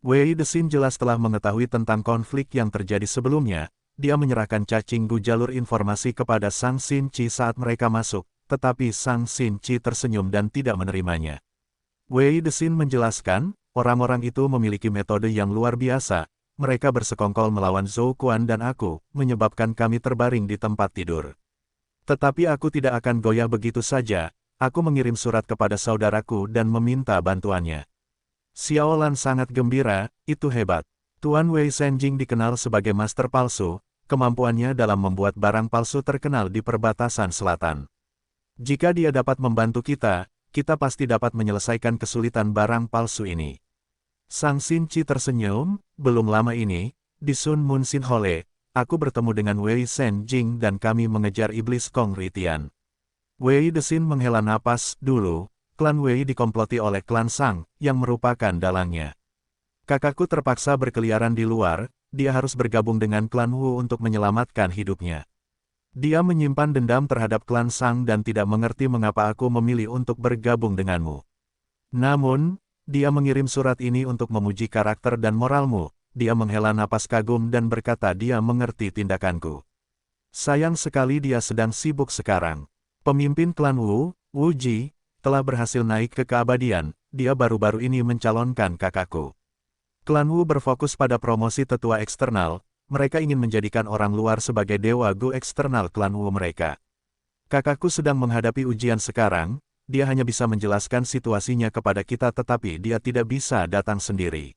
Wei Desin jelas telah mengetahui tentang konflik yang terjadi sebelumnya, dia menyerahkan cacing Gu jalur informasi kepada Sang Xinci saat mereka masuk, tetapi Sang Xinci tersenyum dan tidak menerimanya. Wei Desin menjelaskan, orang-orang itu memiliki metode yang luar biasa, mereka bersekongkol melawan Zhou Quan dan aku, menyebabkan kami terbaring di tempat tidur. Tetapi aku tidak akan goyah begitu saja, aku mengirim surat kepada saudaraku dan meminta bantuannya. Xiaolan sangat gembira, itu hebat. Tuan Wei Senjing dikenal sebagai master palsu, kemampuannya dalam membuat barang palsu terkenal di perbatasan selatan. Jika dia dapat membantu kita pasti dapat menyelesaikan kesulitan barang palsu ini. Sang Xinci tersenyum, belum lama ini, di Sun Mun Sin Hole, aku bertemu dengan Wei Senjing dan kami mengejar iblis Kong Ritian. Wei Desin menghela napas dulu. Klan Wei dikomploti oleh klan Sang, yang merupakan dalangnya. Kakakku terpaksa berkeliaran di luar, dia harus bergabung dengan klan Wu untuk menyelamatkan hidupnya. Dia menyimpan dendam terhadap klan Sang dan tidak mengerti mengapa aku memilih untuk bergabung denganmu. Namun, dia mengirim surat ini untuk memuji karakter dan moralmu. Dia menghela napas kagum dan berkata dia mengerti tindakanku. Sayang sekali dia sedang sibuk sekarang. Pemimpin klan Wu, Wu Ji, telah berhasil naik ke keabadian, dia baru-baru ini mencalonkan kakakku. Klan Wu berfokus pada promosi tetua eksternal, mereka ingin menjadikan orang luar sebagai dewa Gu eksternal klan Wu mereka. Kakakku sedang menghadapi ujian sekarang, dia hanya bisa menjelaskan situasinya kepada kita tetapi dia tidak bisa datang sendiri.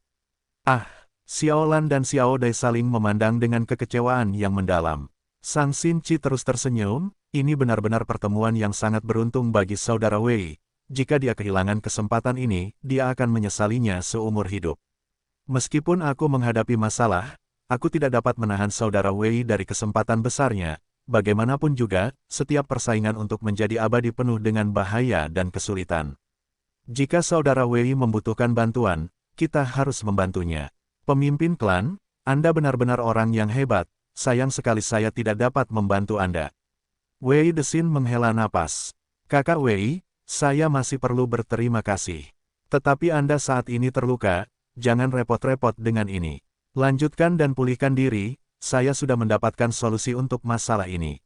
Ah, Xiaolan dan Xiao Dai saling memandang dengan kekecewaan yang mendalam. Sang Xinci terus tersenyum, ini benar-benar pertemuan yang sangat beruntung bagi saudara Wei. Jika dia kehilangan kesempatan ini, dia akan menyesalinya seumur hidup. Meskipun aku menghadapi masalah, aku tidak dapat menahan saudara Wei dari kesempatan besarnya. Bagaimanapun juga, setiap persaingan untuk menjadi abadi penuh dengan bahaya dan kesulitan. Jika saudara Wei membutuhkan bantuan, kita harus membantunya. Pemimpin klan, Anda benar-benar orang yang hebat, sayang sekali saya tidak dapat membantu Anda. Wei Desin menghela napas. Kakak Wei, saya masih perlu berterima kasih. Tetapi Anda saat ini terluka, jangan repot-repot dengan ini. Lanjutkan dan pulihkan diri, saya sudah mendapatkan solusi untuk masalah ini.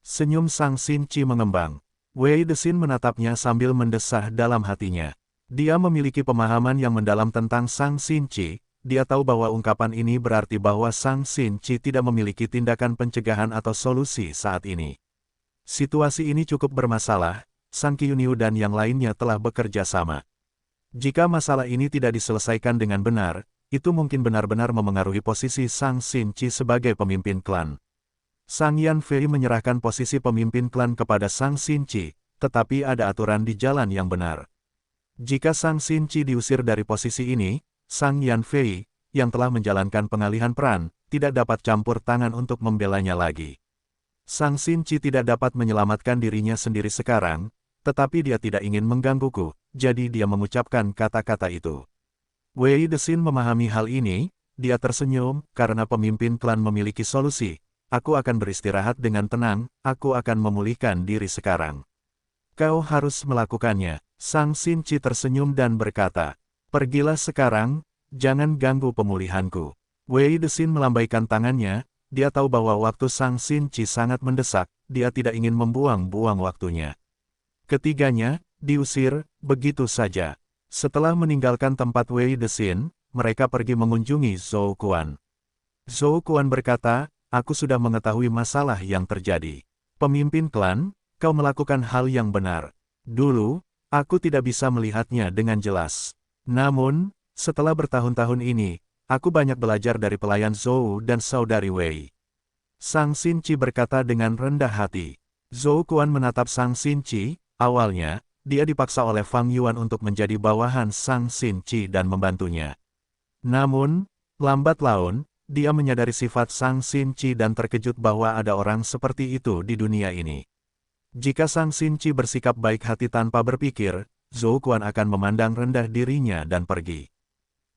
Senyum Sang Xinchi mengembang. Wei Desin menatapnya sambil mendesah dalam hatinya. Dia memiliki pemahaman yang mendalam tentang Sang Xinchi, dia tahu bahwa ungkapan ini berarti bahwa Sang Xinchi tidak memiliki tindakan pencegahan atau solusi saat ini. Situasi ini cukup bermasalah, Sang Qiuniu dan yang lainnya telah bekerja sama. Jika masalah ini tidak diselesaikan dengan benar, itu mungkin benar-benar memengaruhi posisi Sang Xinchi sebagai pemimpin klan. Sang Yanfei menyerahkan posisi pemimpin klan kepada Sang Xinchi, tetapi ada aturan di jalan yang benar. Jika Sang Xinchi diusir dari posisi ini, Sang Yanfei, yang telah menjalankan pengalihan peran, tidak dapat campur tangan untuk membelanya lagi. Sang Xinchi tidak dapat menyelamatkan dirinya sendiri sekarang, tetapi dia tidak ingin menggangguku, jadi dia mengucapkan kata-kata itu. Wei Desin memahami hal ini, dia tersenyum, karena pemimpin klan memiliki solusi. Aku akan beristirahat dengan tenang, aku akan memulihkan diri sekarang. Kau harus melakukannya. Sang Xinchi tersenyum dan berkata, pergilah sekarang, jangan ganggu pemulihanku. Wei Desin melambaikan tangannya, dia tahu bahwa waktu Sang Xinchi sangat mendesak, dia tidak ingin membuang-buang waktunya. Ketiganya, diusir, begitu saja. Setelah meninggalkan tempat Wei Desin, mereka pergi mengunjungi Zhou Quan. Zhou Quan berkata, aku sudah mengetahui masalah yang terjadi. Pemimpin klan, kau melakukan hal yang benar. Dulu, aku tidak bisa melihatnya dengan jelas. Namun, setelah bertahun-tahun ini, aku banyak belajar dari pelayan Zhou dan saudari Wei. Sang Xinchi berkata dengan rendah hati. Zhou Quan menatap Sang Xinchi, awalnya, dia dipaksa oleh Fang Yuan untuk menjadi bawahan Sang Xinchi dan membantunya. Namun, lambat laun, dia menyadari sifat Sang Xinchi dan terkejut bahwa ada orang seperti itu di dunia ini. Jika Sang Xinchi bersikap baik hati tanpa berpikir, Zhou Quan akan memandang rendah dirinya dan pergi.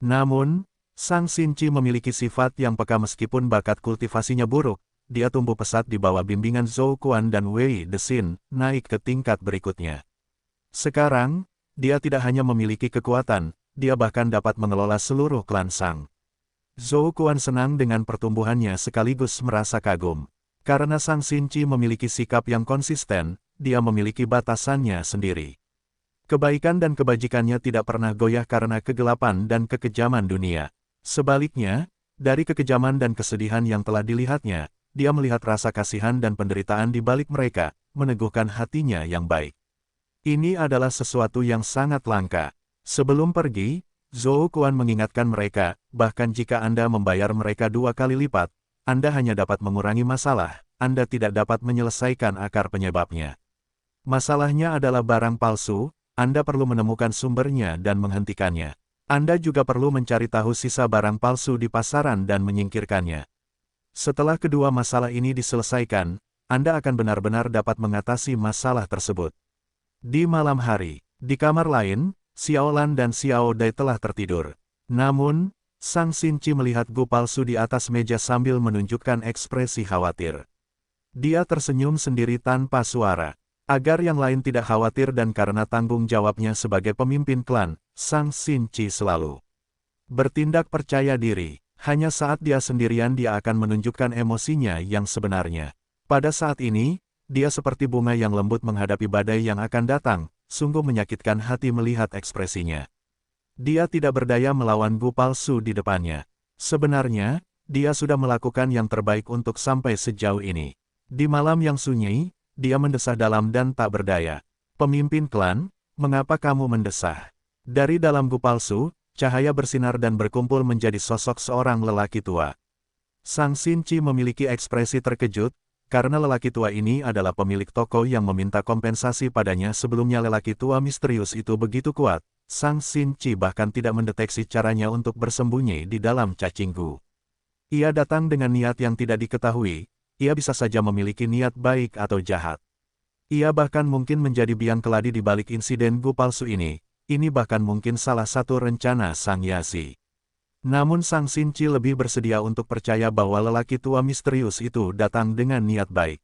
Namun, Sang Xinchi memiliki sifat yang peka meskipun bakat kultivasinya buruk, dia tumbuh pesat di bawah bimbingan Zhou Quan dan Wei Desin, naik ke tingkat berikutnya. Sekarang, dia tidak hanya memiliki kekuatan, dia bahkan dapat mengelola seluruh klan Sang. Zhou Quan senang dengan pertumbuhannya sekaligus merasa kagum. Karena Sang Xinchi memiliki sikap yang konsisten, dia memiliki batasannya sendiri. Kebaikan dan kebajikannya tidak pernah goyah karena kegelapan dan kekejaman dunia. Sebaliknya, dari kekejaman dan kesedihan yang telah dilihatnya, dia melihat rasa kasihan dan penderitaan di balik mereka, meneguhkan hatinya yang baik. Ini adalah sesuatu yang sangat langka. Sebelum pergi, Zhou Quan mengingatkan mereka, bahkan jika Anda membayar mereka 2 kali lipat, Anda hanya dapat mengurangi masalah, Anda tidak dapat menyelesaikan akar penyebabnya. Masalahnya adalah barang palsu, Anda perlu menemukan sumbernya dan menghentikannya. Anda juga perlu mencari tahu sisa barang palsu di pasaran dan menyingkirkannya. Setelah kedua masalah ini diselesaikan, Anda akan benar-benar dapat mengatasi masalah tersebut. Di malam hari, di kamar lain, Xiao Lan dan Xiao Dai telah tertidur. Namun, Sang Xinchi melihat Gu palsu di atas meja sambil menunjukkan ekspresi khawatir. Dia tersenyum sendiri tanpa suara. Agar yang lain tidak khawatir dan karena tanggung jawabnya sebagai pemimpin klan, Sang Xinchi selalu bertindak percaya diri. Hanya saat dia sendirian dia akan menunjukkan emosinya yang sebenarnya. Pada saat ini, dia seperti bunga yang lembut menghadapi badai yang akan datang, sungguh menyakitkan hati melihat ekspresinya. Dia tidak berdaya melawan Gu palsu di depannya. Sebenarnya, dia sudah melakukan yang terbaik untuk sampai sejauh ini. Di malam yang sunyi, dia mendesah dalam dan tak berdaya. Pemimpin klan, mengapa kamu mendesah? Dari dalam Gu palsu, cahaya bersinar dan berkumpul menjadi sosok seorang lelaki tua. Sang Xinchi memiliki ekspresi terkejut, karena lelaki tua ini adalah pemilik toko yang meminta kompensasi padanya sebelumnya. Lelaki tua misterius itu begitu kuat. Sang Xinchi bahkan tidak mendeteksi caranya untuk bersembunyi di dalam cacing Gu. Ia datang dengan niat yang tidak diketahui, ia bisa saja memiliki niat baik atau jahat. Ia bahkan mungkin menjadi biang keladi di balik insiden Gu palsu ini, ini bahkan mungkin salah satu rencana Sang Yazi. Namun Sang Xinchi lebih bersedia untuk percaya bahwa lelaki tua misterius itu datang dengan niat baik.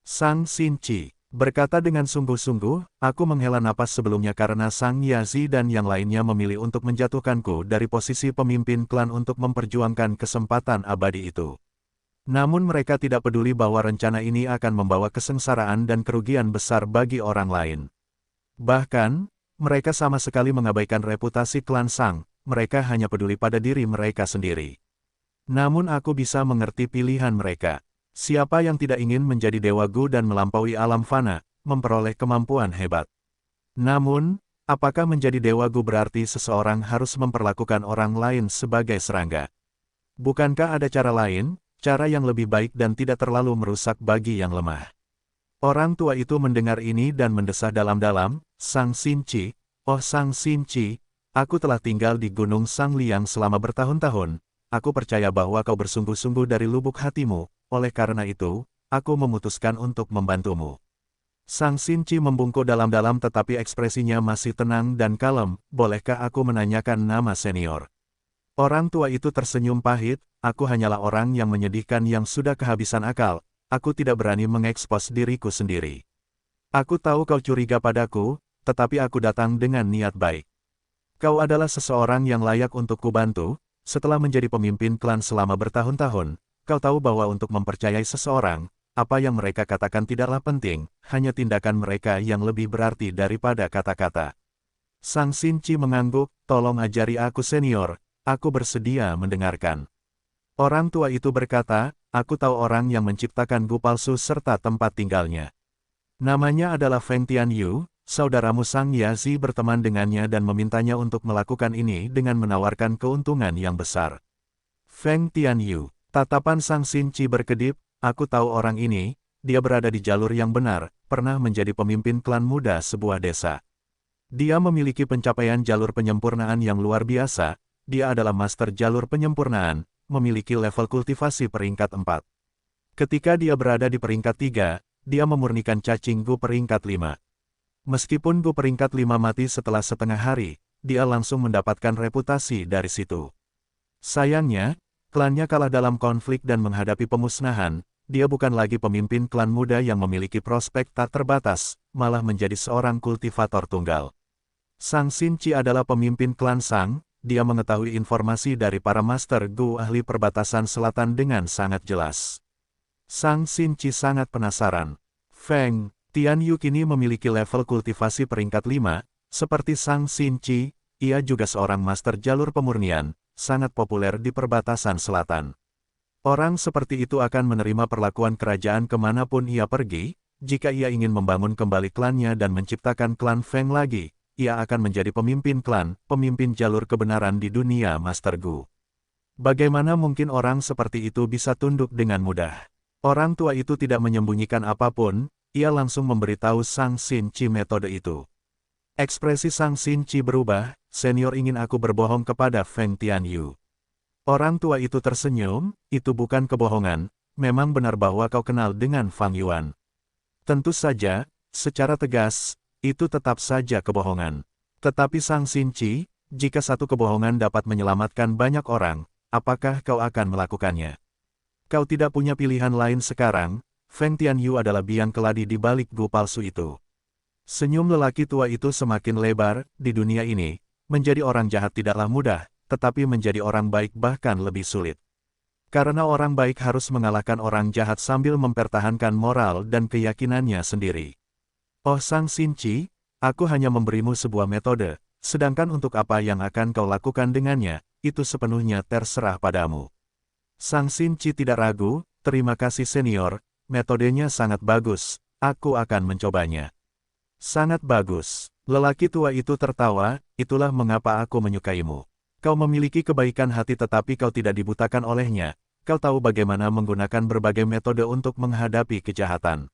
Sang Xinchi berkata dengan sungguh-sungguh, aku menghela napas sebelumnya karena Sang Yazi dan yang lainnya memilih untuk menjatuhkanku dari posisi pemimpin klan untuk memperjuangkan kesempatan abadi itu. Namun mereka tidak peduli bahwa rencana ini akan membawa kesengsaraan dan kerugian besar bagi orang lain. Bahkan, mereka sama sekali mengabaikan reputasi klan Sang, mereka hanya peduli pada diri mereka sendiri. Namun aku bisa mengerti pilihan mereka. Siapa yang tidak ingin menjadi Dewa Gu dan melampaui alam fana, memperoleh kemampuan hebat. Namun, apakah menjadi Dewa Gu berarti seseorang harus memperlakukan orang lain sebagai serangga? Bukankah ada cara lain, cara yang lebih baik dan tidak terlalu merusak bagi yang lemah? Orang tua itu mendengar ini dan mendesah dalam-dalam, Sang Xinchi, oh Sang Xinchi, aku telah tinggal di Gunung Sangliang selama bertahun-tahun, aku percaya bahwa kau bersungguh-sungguh dari lubuk hatimu. Oleh karena itu, aku memutuskan untuk membantumu. Sang Xinchi membungkuk dalam-dalam tetapi ekspresinya masih tenang dan kalem, bolehkah aku menanyakan nama senior? Orang tua itu tersenyum pahit, aku hanyalah orang yang menyedihkan yang sudah kehabisan akal, aku tidak berani mengekspos diriku sendiri. Aku tahu kau curiga padaku, tetapi aku datang dengan niat baik. Kau adalah seseorang yang layak untuk kubantu, setelah menjadi pemimpin klan selama bertahun-tahun. Kau tahu bahwa untuk mempercayai seseorang, apa yang mereka katakan tidaklah penting, hanya tindakan mereka yang lebih berarti daripada kata-kata. Sang Xinchi mengangguk, tolong ajari aku senior, aku bersedia mendengarkan. Orang tua itu berkata, aku tahu orang yang menciptakan Gu palsu serta tempat tinggalnya. Namanya adalah Feng Tianyu, saudaramu Sang Yazi berteman dengannya dan memintanya untuk melakukan ini dengan menawarkan keuntungan yang besar. Feng Tianyu. Tatapan Sang Xinchi berkedip, aku tahu orang ini, dia berada di jalur yang benar, pernah menjadi pemimpin klan muda sebuah desa. Dia memiliki pencapaian jalur penyempurnaan yang luar biasa, dia adalah master jalur penyempurnaan, memiliki level kultivasi peringkat 4. Ketika dia berada di peringkat 3, dia memurnikan cacing Gu peringkat 5. Meskipun Gu peringkat 5 mati setelah setengah hari, dia langsung mendapatkan reputasi dari situ. Sayangnya, klannya kalah dalam konflik dan menghadapi pemusnahan, dia bukan lagi pemimpin klan muda yang memiliki prospek tak terbatas, malah menjadi seorang kultivator tunggal. Sang Xinchi adalah pemimpin klan Sang, dia mengetahui informasi dari para master Gu ahli perbatasan selatan dengan sangat jelas. Sang Xinchi sangat penasaran. Feng Tianyu kini memiliki level kultivasi peringkat 5, seperti Sang Xinchi, ia juga seorang master jalur pemurnian, sangat populer di perbatasan selatan. Orang seperti itu akan menerima perlakuan kerajaan kemanapun ia pergi, jika ia ingin membangun kembali klannya dan menciptakan klan Feng lagi, ia akan menjadi pemimpin klan, pemimpin jalur kebenaran di dunia Master Gu. Bagaimana mungkin orang seperti itu bisa tunduk dengan mudah? Orang tua itu tidak menyembunyikan apapun, ia langsung memberitahu Sang Xinchi metode itu. Ekspresi Sang Xinchi berubah, senior ingin aku berbohong kepada Feng Tianyu. Orang tua itu tersenyum, itu bukan kebohongan, memang benar bahwa kau kenal dengan Fang Yuan. Tentu saja, secara tegas, itu tetap saja kebohongan. Tetapi Sang Xinchi, jika satu kebohongan dapat menyelamatkan banyak orang, apakah kau akan melakukannya? Kau tidak punya pilihan lain sekarang, Feng Tianyu adalah biang keladi di balik Gu palsu itu. Senyum lelaki tua itu semakin lebar, di dunia ini, menjadi orang jahat tidaklah mudah, tetapi menjadi orang baik bahkan lebih sulit. Karena orang baik harus mengalahkan orang jahat sambil mempertahankan moral dan keyakinannya sendiri. Oh Sang Xinchi, aku hanya memberimu sebuah metode, sedangkan untuk apa yang akan kau lakukan dengannya, itu sepenuhnya terserah padamu. Sang Xinchi tidak ragu, terima kasih senior, metodenya sangat bagus, aku akan mencobanya. Sangat bagus. Lelaki tua itu tertawa, itulah mengapa aku menyukaimu. Kau memiliki kebaikan hati tetapi kau tidak dibutakan olehnya, kau tahu bagaimana menggunakan berbagai metode untuk menghadapi kejahatan.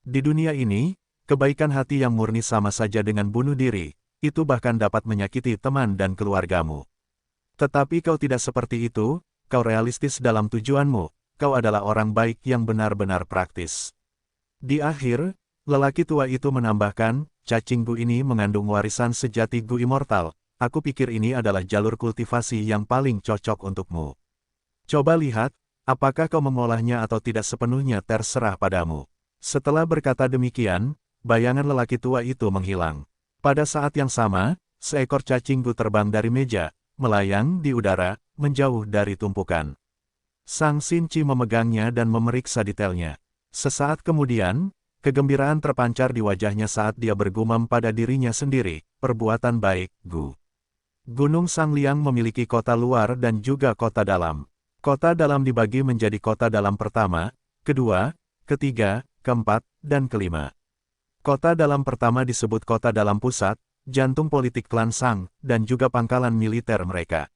Di dunia ini, kebaikan hati yang murni sama saja dengan bunuh diri, itu bahkan dapat menyakiti teman dan keluargamu. Tetapi kau tidak seperti itu, kau realistis dalam tujuanmu, kau adalah orang baik yang benar-benar praktis. Di akhir, lelaki tua itu menambahkan, cacing Gu ini mengandung warisan sejati Gu immortal. Aku pikir ini adalah jalur kultivasi yang paling cocok untukmu. Coba lihat, apakah kau mengolahnya atau tidak sepenuhnya terserah padamu. Setelah berkata demikian, bayangan lelaki tua itu menghilang. Pada saat yang sama, seekor cacing Gu terbang dari meja, melayang di udara, menjauh dari tumpukan. Sang Xinchi memegangnya dan memeriksa detailnya. Sesaat kemudian, kegembiraan terpancar di wajahnya saat dia bergumam pada dirinya sendiri, perbuatan baik, Gu. Gunung Sangliang memiliki kota luar dan juga kota dalam. Kota dalam dibagi menjadi kota dalam pertama, kedua, ketiga, keempat, dan kelima. Kota dalam pertama disebut kota dalam pusat, jantung politik klan Sang, dan juga pangkalan militer mereka.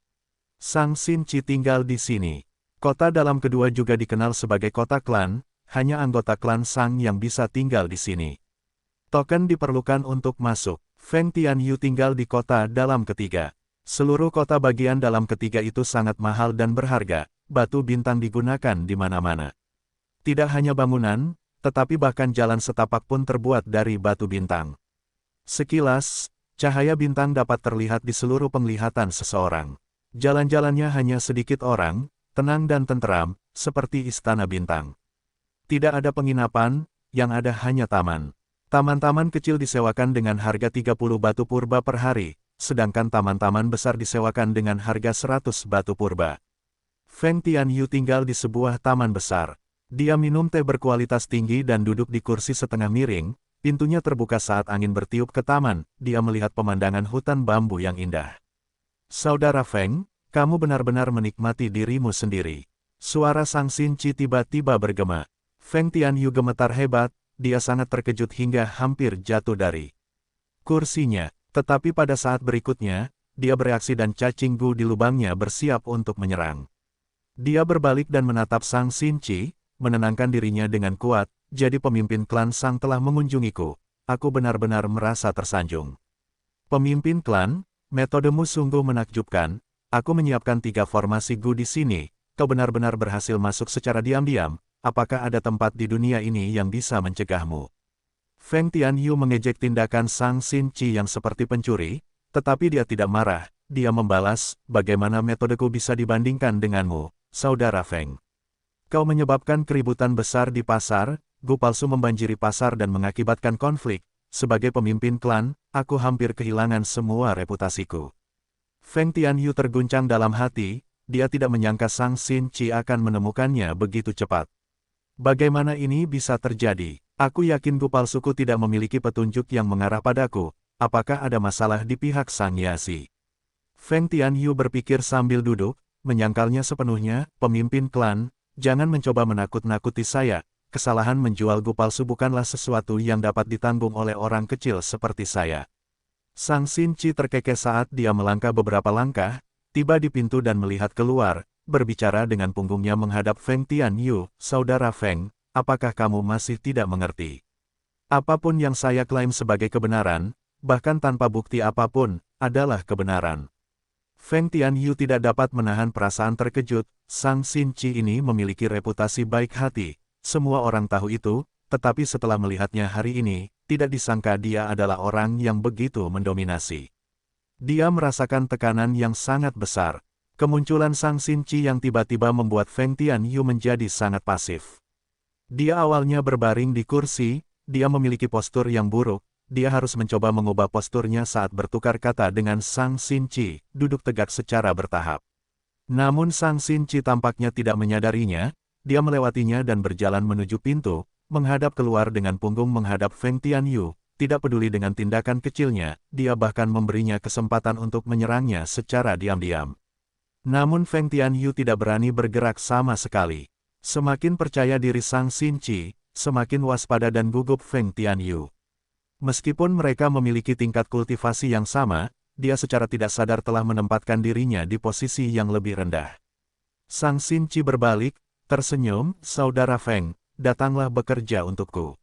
Sang Xinchi tinggal di sini. Kota dalam kedua juga dikenal sebagai kota klan, hanya anggota klan Sang yang bisa tinggal di sini. Token diperlukan untuk masuk. Feng Tianyu tinggal di kota dalam ketiga. Seluruh kota bagian dalam ketiga itu sangat mahal dan berharga, batu bintang digunakan di mana-mana. Tidak hanya bangunan, tetapi bahkan jalan setapak pun terbuat dari batu bintang. Sekilas, cahaya bintang dapat terlihat di seluruh penglihatan seseorang. Jalan-jalannya hanya sedikit orang, tenang dan tenteram, seperti istana bintang. Tidak ada penginapan, yang ada hanya taman. Taman-taman kecil disewakan dengan harga 30 batu purba per hari, sedangkan taman-taman besar disewakan dengan harga 100 batu purba. Feng Tianyu tinggal di sebuah taman besar. Dia minum teh berkualitas tinggi dan duduk di kursi setengah miring, pintunya terbuka saat angin bertiup ke taman, dia melihat pemandangan hutan bambu yang indah. Saudara Feng, kamu benar-benar menikmati dirimu sendiri. Suara Sang Xinchi tiba-tiba bergema. Feng Tianyu gemetar hebat, dia sangat terkejut hingga hampir jatuh dari kursinya. Tetapi pada saat berikutnya, dia bereaksi dan cacing Gu di lubangnya bersiap untuk menyerang. Dia berbalik dan menatap Sang Xinchi, menenangkan dirinya dengan kuat, jadi pemimpin klan Sang telah mengunjungiku. Aku benar-benar merasa tersanjung. Pemimpin klan, metodemu sungguh menakjubkan. Aku menyiapkan 3 formasi Gu di sini. Kau benar-benar berhasil masuk secara diam-diam. Apakah ada tempat di dunia ini yang bisa mencegahmu? Feng Tianyu mengejek tindakan Sang Xinchi yang seperti pencuri, tetapi dia tidak marah. Dia membalas, bagaimana metodeku bisa dibandingkan denganmu, saudara Feng? Kau menyebabkan keributan besar di pasar, Gu palsu membanjiri pasar dan mengakibatkan konflik. Sebagai pemimpin klan, aku hampir kehilangan semua reputasiku. Feng Tianyu terguncang dalam hati, dia tidak menyangka Sang Xinchi akan menemukannya begitu cepat. Bagaimana ini bisa terjadi? Aku yakin Gu palsuku tidak memiliki petunjuk yang mengarah padaku. Apakah ada masalah di pihak Sang Yasi? Feng Tianyu berpikir sambil duduk, menyangkalnya sepenuhnya, pemimpin klan, jangan mencoba menakut-nakuti saya. Kesalahan menjual Gu palsu bukanlah sesuatu yang dapat ditanggung oleh orang kecil seperti saya. Sang Xinchi terkekeh saat dia melangkah beberapa langkah, tiba di pintu dan melihat keluar, berbicara dengan punggungnya menghadap Feng Tianyu, saudara Feng, apakah kamu masih tidak mengerti? Apapun yang saya klaim sebagai kebenaran, bahkan tanpa bukti apapun, adalah kebenaran. Feng Tianyu tidak dapat menahan perasaan terkejut, Sang Xinchi ini memiliki reputasi baik hati, semua orang tahu itu, tetapi setelah melihatnya hari ini, tidak disangka dia adalah orang yang begitu mendominasi. Dia merasakan tekanan yang sangat besar. Kemunculan Sang Xinchi yang tiba-tiba membuat Feng Tianyu menjadi sangat pasif. Dia awalnya berbaring di kursi, dia memiliki postur yang buruk, dia harus mencoba mengubah posturnya saat bertukar kata dengan Sang Xinchi, duduk tegak secara bertahap. Namun Sang Xinchi tampaknya tidak menyadarinya, dia melewatinya dan berjalan menuju pintu, menghadap keluar dengan punggung menghadap Feng Tianyu, tidak peduli dengan tindakan kecilnya, dia bahkan memberinya kesempatan untuk menyerangnya secara diam-diam. Namun Feng Tianyu tidak berani bergerak sama sekali. Semakin percaya diri Sang Xinchi, semakin waspada dan gugup Feng Tianyu. Meskipun mereka memiliki tingkat kultivasi yang sama, dia secara tidak sadar telah menempatkan dirinya di posisi yang lebih rendah. Sang Xinchi berbalik, tersenyum, saudara Feng, datanglah bekerja untukku.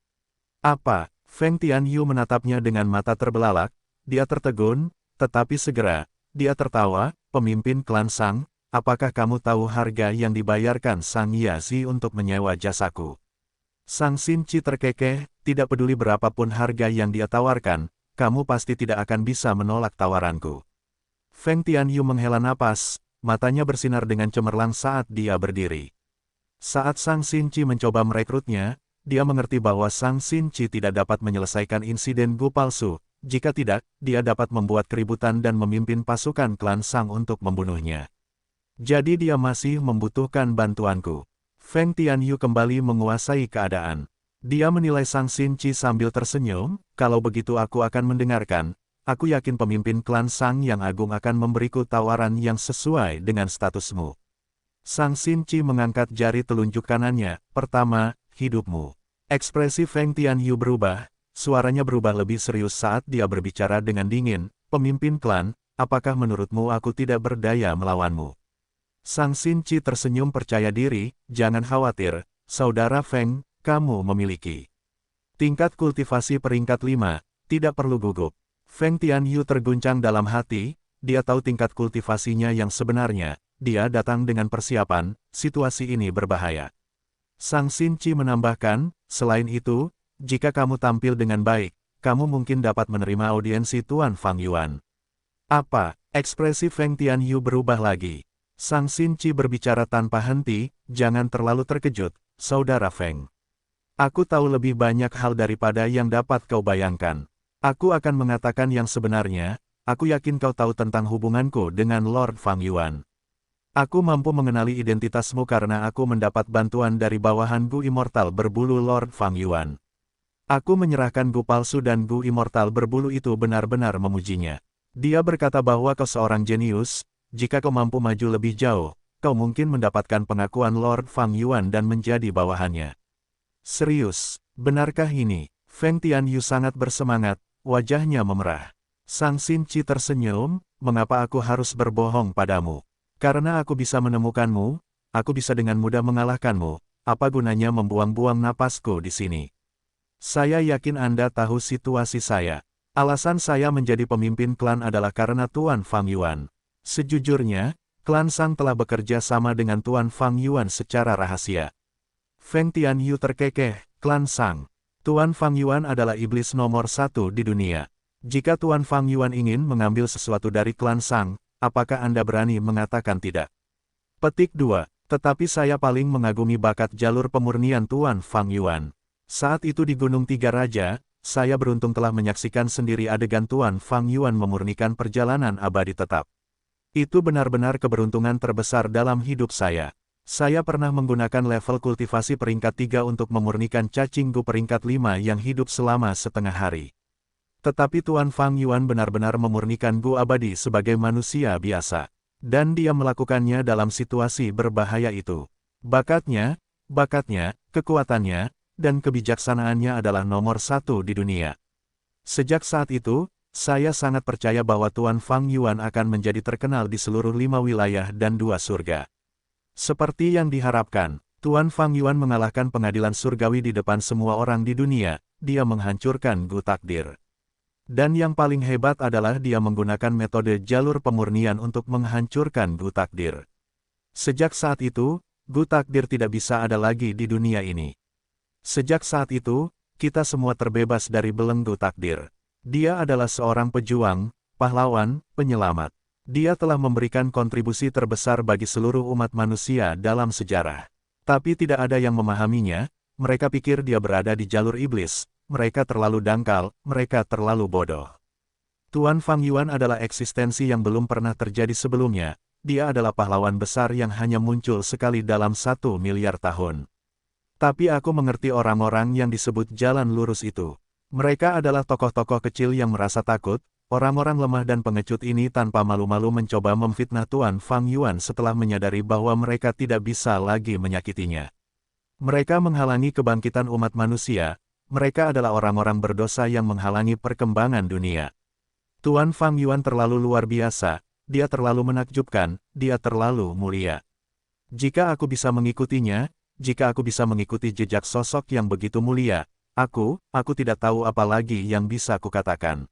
Apa? Feng Tianyu menatapnya dengan mata terbelalak, dia tertegun, tetapi segera, dia tertawa, pemimpin klan Sang, apakah kamu tahu harga yang dibayarkan Sang Yasi untuk menyewa jasaku? Sang Xinchi terkekeh, tidak peduli berapapun harga yang dia tawarkan, kamu pasti tidak akan bisa menolak tawaranku. Feng Tianyu menghela napas, matanya bersinar dengan cemerlang saat dia berdiri. Saat Sang Xinchi mencoba merekrutnya, dia mengerti bahwa Sang Xinchi tidak dapat menyelesaikan insiden Gu palsu, jika tidak, dia dapat membuat keributan dan memimpin pasukan klan Sang untuk membunuhnya. Jadi dia masih membutuhkan bantuanku. Feng Tianyu kembali menguasai keadaan. Dia menilai Sang Xinchi sambil tersenyum, kalau begitu aku akan mendengarkan. Aku yakin pemimpin klan Sang yang agung akan memberiku tawaran yang sesuai dengan statusmu. Sang Xinchi mengangkat jari telunjuk kanannya. Pertama, hidupmu. Ekspresi Feng Tianyu berubah, suaranya berubah lebih serius saat dia berbicara dengan dingin. Pemimpin klan, apakah menurutmu aku tidak berdaya melawanmu? Sang Xinchi tersenyum percaya diri, jangan khawatir, Saudara Feng, kamu memiliki tingkat kultivasi peringkat 5, tidak perlu gugup. Feng Tianyu terguncang dalam hati, dia tahu tingkat kultivasinya yang sebenarnya, dia datang dengan persiapan, situasi ini berbahaya. Sang Xinchi menambahkan, selain itu, jika kamu tampil dengan baik, kamu mungkin dapat menerima audiensi Tuan Fang Yuan. Apa? Ekspresi Feng Tianyu berubah lagi. Sang Xinchi berbicara tanpa henti, jangan terlalu terkejut, Saudara Feng. Aku tahu lebih banyak hal daripada yang dapat kau bayangkan. Aku akan mengatakan yang sebenarnya, aku yakin kau tahu tentang hubunganku dengan Lord Fang Yuan. Aku mampu mengenali identitasmu karena aku mendapat bantuan dari bawahan Gu Immortal berbulu Lord Fang Yuan. Aku menyerahkan Gu palsu dan Gu Immortal berbulu itu benar-benar memujinya. Dia berkata bahwa kau seorang jenius, jika kau mampu maju lebih jauh, kau mungkin mendapatkan pengakuan Lord Fang Yuan dan menjadi bawahannya. Serius, benarkah ini? Feng Tianyu sangat bersemangat, wajahnya memerah. Sang Xinchi tersenyum, mengapa aku harus berbohong padamu? Karena aku bisa menemukanmu, aku bisa dengan mudah mengalahkanmu, apa gunanya membuang-buang napasku di sini? Saya yakin Anda tahu situasi saya. Alasan saya menjadi pemimpin klan adalah karena Tuan Fang Yuan. Sejujurnya, klan Sang telah bekerja sama dengan Tuan Fang Yuan secara rahasia. Feng Tianyu terkekeh, klan Sang. Tuan Fang Yuan adalah iblis nomor 1 di dunia. Jika Tuan Fang Yuan ingin mengambil sesuatu dari klan Sang, apakah Anda berani mengatakan tidak? Petik 2. Tetapi saya paling mengagumi bakat jalur pemurnian Tuan Fang Yuan. Saat itu di Gunung Tiga Raja, saya beruntung telah menyaksikan sendiri adegan Tuan Fang Yuan memurnikan perjalanan abadi tetap. Itu benar-benar keberuntungan terbesar dalam hidup saya. Saya pernah menggunakan level kultivasi peringkat 3 untuk memurnikan cacing Gu peringkat 5 yang hidup selama setengah hari. Tetapi Tuan Fang Yuan benar-benar memurnikan Gu abadi sebagai manusia biasa. Dan dia melakukannya dalam situasi berbahaya itu. Bakatnya, kekuatannya, dan kebijaksanaannya adalah nomor 1 di dunia. Sejak saat itu, saya sangat percaya bahwa Tuan Fang Yuan akan menjadi terkenal di seluruh 5 wilayah dan 2 surga. Seperti yang diharapkan, Tuan Fang Yuan mengalahkan pengadilan surgawi di depan semua orang di dunia, dia menghancurkan Gu Takdir. Dan yang paling hebat adalah dia menggunakan metode jalur pemurnian untuk menghancurkan Gu Takdir. Sejak saat itu, Gu Takdir tidak bisa ada lagi di dunia ini. Sejak saat itu, kita semua terbebas dari belenggu takdir. Dia adalah seorang pejuang, pahlawan, penyelamat. Dia telah memberikan kontribusi terbesar bagi seluruh umat manusia dalam sejarah. Tapi tidak ada yang memahaminya, mereka pikir dia berada di jalur iblis, mereka terlalu dangkal, mereka terlalu bodoh. Tuan Fang Yuan adalah eksistensi yang belum pernah terjadi sebelumnya, dia adalah pahlawan besar yang hanya muncul sekali dalam 1 miliar tahun. Tapi aku mengerti orang-orang yang disebut jalan lurus itu. Mereka adalah tokoh-tokoh kecil yang merasa takut, orang-orang lemah dan pengecut ini tanpa malu-malu mencoba memfitnah Tuan Fang Yuan setelah menyadari bahwa mereka tidak bisa lagi menyakitinya. Mereka menghalangi kebangkitan umat manusia, mereka adalah orang-orang berdosa yang menghalangi perkembangan dunia. Tuan Fang Yuan terlalu luar biasa, dia terlalu menakjubkan, dia terlalu mulia. Jika aku bisa mengikutinya, jika aku bisa mengikuti jejak sosok yang begitu mulia, aku tidak tahu apa lagi yang bisa kukatakan.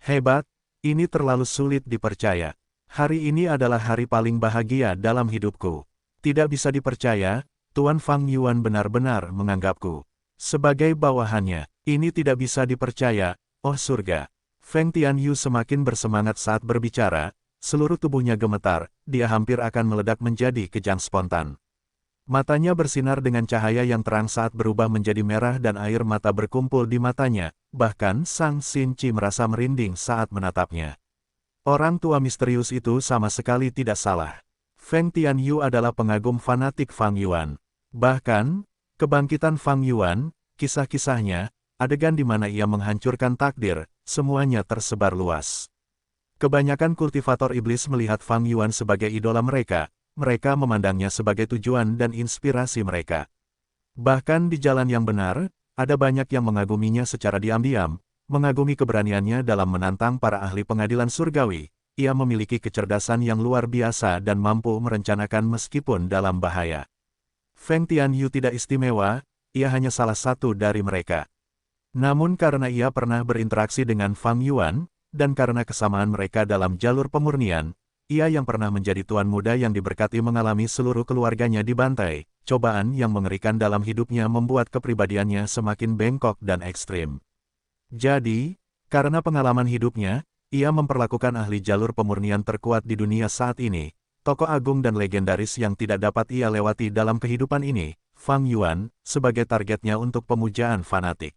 Hebat, ini terlalu sulit dipercaya. Hari ini adalah hari paling bahagia dalam hidupku. Tidak bisa dipercaya, Tuan Fang Yuan benar-benar menganggapku sebagai bawahannya. Ini tidak bisa dipercaya, oh surga. Feng Tianyu semakin bersemangat saat berbicara, seluruh tubuhnya gemetar, dia hampir akan meledak menjadi kejang spontan. Matanya bersinar dengan cahaya yang terang saat berubah menjadi merah dan air mata berkumpul di matanya, bahkan Sang Xin Qi merasa merinding saat menatapnya. Orang tua misterius itu sama sekali tidak salah. Feng Tianyu adalah pengagum fanatik Fang Yuan. Bahkan, kebangkitan Fang Yuan, kisah-kisahnya, adegan di mana ia menghancurkan takdir, semuanya tersebar luas. Kebanyakan kultivator iblis melihat Fang Yuan sebagai idola mereka memandangnya sebagai tujuan dan inspirasi mereka. Bahkan di jalan yang benar, ada banyak yang mengaguminya secara diam-diam, mengagumi keberaniannya dalam menantang para ahli pengadilan surgawi. Ia memiliki kecerdasan yang luar biasa dan mampu merencanakan meskipun dalam bahaya. Feng Tianyu tidak istimewa, ia hanya salah satu dari mereka. Namun karena ia pernah berinteraksi dengan Fang Yuan, dan karena kesamaan mereka dalam jalur pemurnian, ia yang pernah menjadi tuan muda yang diberkati mengalami seluruh keluarganya dibantai, cobaan yang mengerikan dalam hidupnya membuat kepribadiannya semakin bengkok dan ekstrim. Jadi, karena pengalaman hidupnya, ia memperlakukan ahli jalur pemurnian terkuat di dunia saat ini, tokoh agung dan legendaris yang tidak dapat ia lewati dalam kehidupan ini, Fang Yuan, sebagai targetnya untuk pemujaan fanatik.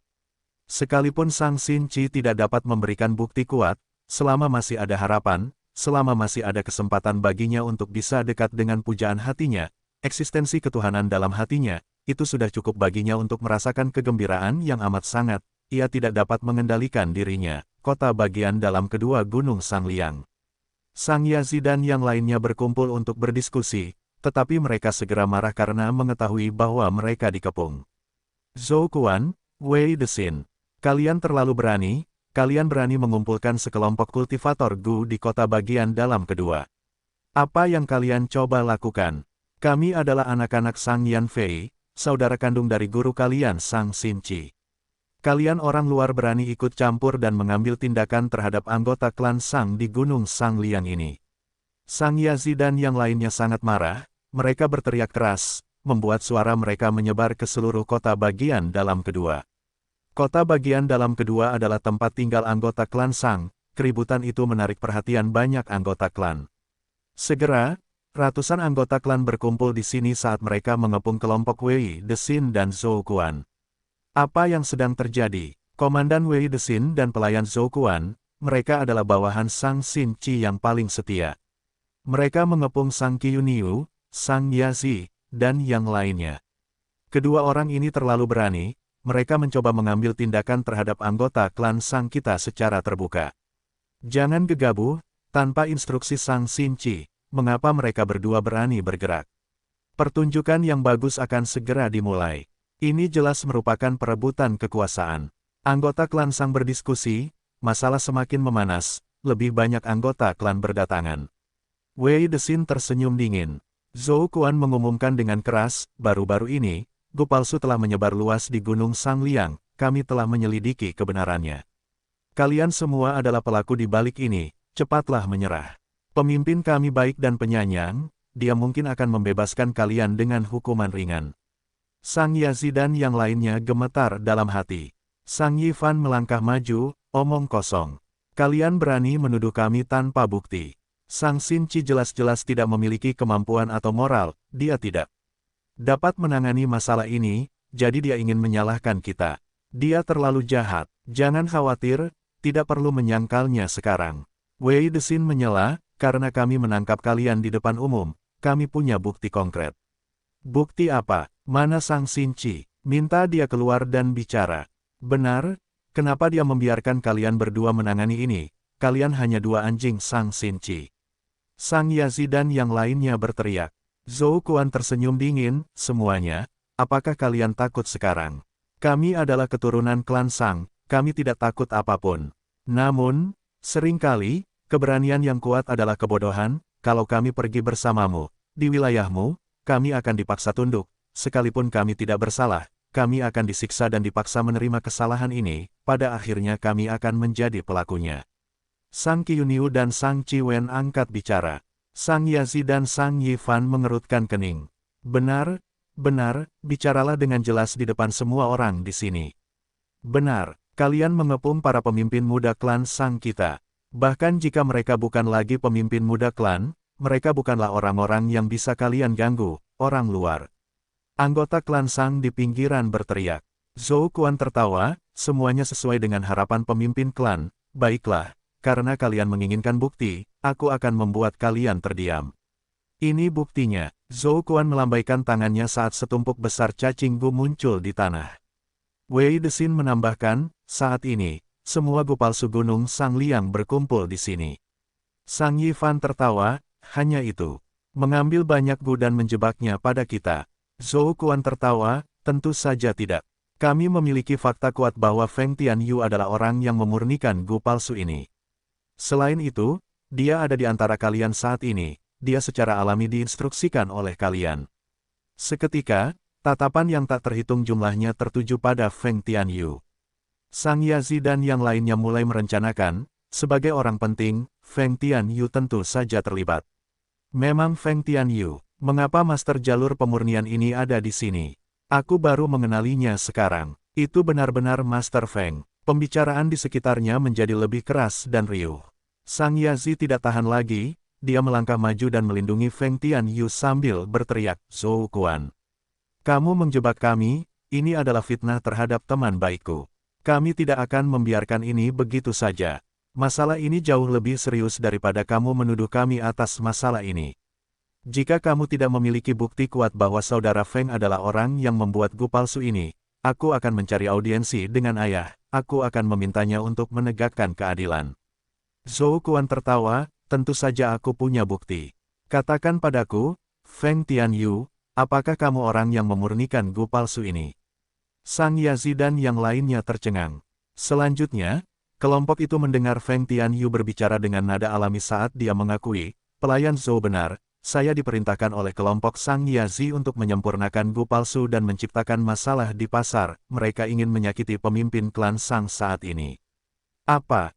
Sekalipun Sang Xin Qi tidak dapat memberikan bukti kuat, selama masih ada harapan, selama masih ada kesempatan baginya untuk bisa dekat dengan pujaan hatinya, eksistensi ketuhanan dalam hatinya, itu sudah cukup baginya untuk merasakan kegembiraan yang amat sangat. Ia tidak dapat mengendalikan dirinya. Kota bagian dalam kedua Gunung Sangliang. Sang Yazi dan yang lainnya berkumpul untuk berdiskusi, tetapi mereka segera marah karena mengetahui bahwa mereka dikepung. Zhou Quan, Wei Desin. Kalian terlalu berani, kalian berani mengumpulkan sekelompok kultivator Gu di kota bagian dalam kedua. Apa yang kalian coba lakukan? Kami adalah anak-anak Sang Yan Fei, saudara kandung dari guru kalian Sang Xin Qi. Kalian orang luar berani ikut campur dan mengambil tindakan terhadap anggota klan Sang di Gunung Sangliang ini. Sang Yazi dan yang lainnya sangat marah, mereka berteriak keras, membuat suara mereka menyebar ke seluruh kota bagian dalam kedua. Kota bagian dalam kedua adalah tempat tinggal anggota klan Sang, keributan itu menarik perhatian banyak anggota klan. Segera, ratusan anggota klan berkumpul di sini saat mereka mengepung kelompok Wei Desin dan Zhou Quan. Apa yang sedang terjadi? Komandan Wei Desin dan pelayan Zhou Quan, mereka adalah bawahan Sang Xin Qi yang paling setia. Mereka mengepung Sang Qiuniu, Sang Yazi, dan yang lainnya. Kedua orang ini terlalu berani, mereka mencoba mengambil tindakan terhadap anggota klan Sang kita secara terbuka. Jangan gegabah, tanpa instruksi Sang Xin Qi, mengapa mereka berdua berani bergerak? Pertunjukan yang bagus akan segera dimulai. Ini jelas merupakan perebutan kekuasaan. Anggota klan Sang berdiskusi, masalah semakin memanas, lebih banyak anggota klan berdatangan. Wei Desin tersenyum dingin. Zhou Quan mengumumkan dengan keras, baru-baru ini, Gu palsu telah menyebar luas di Gunung Sangliang, kami telah menyelidiki kebenarannya. Kalian semua adalah pelaku di balik ini, cepatlah menyerah. Pemimpin kami baik dan penyayang, dia mungkin akan membebaskan kalian dengan hukuman ringan. Sang Yazi dan yang lainnya gemetar dalam hati. Sang Yifan melangkah maju, omong kosong. Kalian berani menuduh kami tanpa bukti. Sang Xin Qi jelas-jelas tidak memiliki kemampuan atau moral, dia tidak dapat menangani masalah ini, jadi dia ingin menyalahkan kita. Dia terlalu jahat, jangan khawatir, tidak perlu menyangkalnya sekarang. Wei Desin menyela, karena kami menangkap kalian di depan umum, kami punya bukti konkret. Bukti apa? Mana Sang Xin Qi? Minta dia keluar dan bicara. Benar, kenapa dia membiarkan kalian berdua menangani ini? Kalian hanya dua anjing Sang Xin Qi. Sang Yazi dan yang lainnya berteriak. Zhou Quan tersenyum dingin, semuanya, apakah kalian takut sekarang? Kami adalah keturunan klan Sang, kami tidak takut apapun. Namun, seringkali, keberanian yang kuat adalah kebodohan, kalau kami pergi bersamamu, di wilayahmu, kami akan dipaksa tunduk, sekalipun kami tidak bersalah, kami akan disiksa dan dipaksa menerima kesalahan ini, pada akhirnya kami akan menjadi pelakunya. Sang Qiuniu dan Sang Qiwen angkat bicara. Sang Yazi dan Sang Yifan mengerutkan kening. Benar, Benar, bicaralah dengan jelas di depan semua orang di sini. Benar, kalian mengepung para pemimpin muda klan Sang kita. Bahkan jika mereka bukan lagi pemimpin muda klan, mereka bukanlah orang-orang yang bisa kalian ganggu, orang luar. Anggota klan Sang di pinggiran berteriak. Zhou Quan tertawa, semuanya sesuai dengan harapan pemimpin klan. Baiklah, karena kalian menginginkan bukti, aku akan membuat kalian terdiam. Ini buktinya, Zhou Quan melambaikan tangannya saat setumpuk besar cacing gu muncul di tanah. Wei Desin menambahkan, saat ini, semua gu palsu gunung Sang Liang berkumpul di sini. Sang Yifan tertawa, hanya itu. Mengambil banyak gu dan menjebaknya pada kita. Zhou Quan tertawa, tentu saja tidak. Kami memiliki fakta kuat bahwa Feng Tianyu adalah orang yang memurnikan gu palsu ini. Selain itu, dia ada di antara kalian saat ini. Dia secara alami diinstruksikan oleh kalian. Seketika, tatapan yang tak terhitung jumlahnya tertuju pada Feng Tianyu. Sang Yazi dan yang lainnya mulai merencanakan, sebagai orang penting, Feng Tianyu tentu saja terlibat. Memang Feng Tianyu, mengapa master jalur pemurnian ini ada di sini? Aku baru mengenalinya sekarang. Itu benar-benar Master Feng. Pembicaraan di sekitarnya menjadi lebih keras dan riuh. Sang Yazi tidak tahan lagi. Dia melangkah maju dan melindungi Feng Tianyu sambil berteriak, Zhou Quan. Kamu menjebak kami, ini adalah fitnah terhadap teman baikku. Kami tidak akan membiarkan ini begitu saja. Masalah ini jauh lebih serius daripada kamu menuduh kami atas masalah ini. Jika kamu tidak memiliki bukti kuat bahwa saudara Feng adalah orang yang membuat gu palsu ini, aku akan mencari audiensi dengan ayah, aku akan memintanya untuk menegakkan keadilan. Zhou Quan tertawa, tentu saja aku punya bukti. Katakan padaku, Feng Tianyu, apakah kamu orang yang memurnikan gu palsu ini? Sang Yazi dan yang lainnya tercengang. Selanjutnya, kelompok itu mendengar Feng Tianyu berbicara dengan nada alami saat dia mengakui, pelayan Zhou benar, saya diperintahkan oleh kelompok Sang Yazi untuk menyempurnakan gu palsu dan menciptakan masalah di pasar, mereka ingin menyakiti pemimpin klan Sang saat ini. Apa,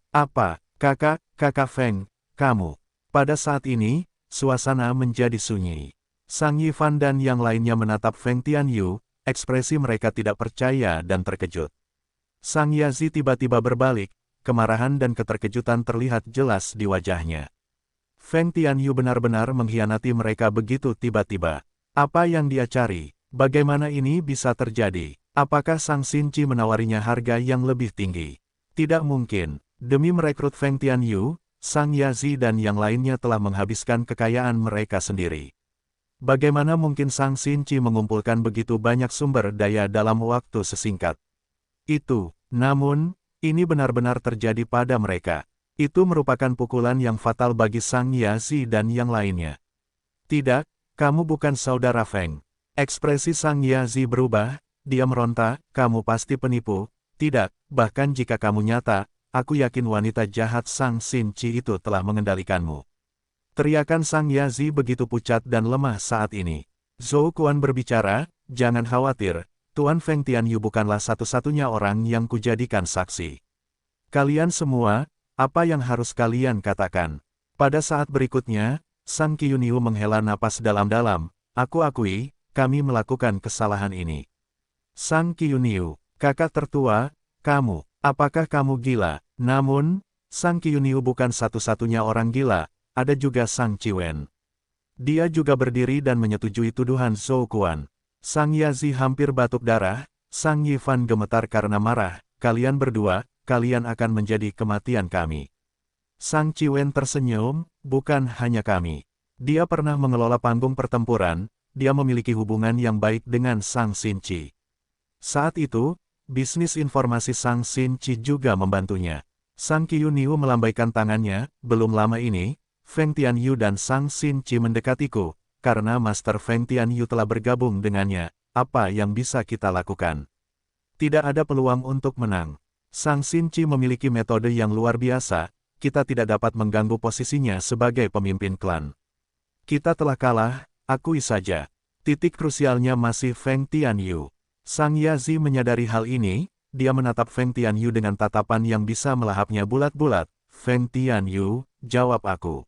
kakak Feng, kamu. Pada saat ini, suasana menjadi sunyi. Sang Yifan dan yang lainnya menatap Feng Tianyu, ekspresi mereka tidak percaya dan terkejut. Sang Yazi tiba-tiba berbalik, kemarahan dan keterkejutan terlihat jelas di wajahnya. Feng Tianyu benar-benar mengkhianati mereka begitu tiba-tiba. Apa yang dia cari? Bagaimana ini bisa terjadi? Apakah Sang Xinci menawarinya harga yang lebih tinggi? Tidak mungkin. Demi merekrut Feng Tianyu, Sang Yazi dan yang lainnya telah menghabiskan kekayaan mereka sendiri. Bagaimana mungkin Sang Xinci mengumpulkan begitu banyak sumber daya dalam waktu sesingkat itu? Namun, ini benar-benar terjadi pada mereka. Itu merupakan pukulan yang fatal bagi Sang Yazi dan yang lainnya. Tidak, kamu bukan saudara Feng. Ekspresi Sang Yazi berubah, dia meronta, kamu pasti penipu. Tidak, bahkan jika kamu nyata, aku yakin wanita jahat Sang Xinci itu telah mengendalikanmu. Teriakan Sang Yazi begitu pucat dan lemah saat ini. Zhou Quan berbicara, jangan khawatir, Tuan Feng Tianyu bukanlah satu-satunya orang yang kujadikan saksi. Kalian semua, apa yang harus kalian katakan? Pada saat berikutnya, Sang Qiuniu menghela napas dalam-dalam, aku akui, kami melakukan kesalahan ini. Sang Qiuniu, kakak tertua, kamu. Apakah kamu gila? Namun, Sang Qiuniu bukan satu-satunya orang gila, ada juga Sang Qiwen. Dia juga berdiri dan menyetujui tuduhan Zhou Quan. Sang Yazi hampir batuk darah, Sang Yifan gemetar karena marah, kalian berdua, kalian akan menjadi kematian kami. Sang Qiwen tersenyum, bukan hanya kami. Dia pernah mengelola panggung pertempuran, dia memiliki hubungan yang baik dengan Sang Xinci. Saat itu, bisnis informasi Sang Xinci juga membantunya. Sang Qiuniu melambaikan tangannya, belum lama ini, Feng Tianyu dan Sang Xinci mendekatiku, karena Master Feng Tianyu telah bergabung dengannya, apa yang bisa kita lakukan? Tidak ada peluang untuk menang. Sang Xinci memiliki metode yang luar biasa, kita tidak dapat mengganggu posisinya sebagai pemimpin klan. Kita telah kalah, akui saja. Titik krusialnya masih Feng Tianyu. Sang Yazi menyadari hal ini, dia menatap Feng Tianyu dengan tatapan yang bisa melahapnya bulat-bulat. Feng Tianyu, jawab aku.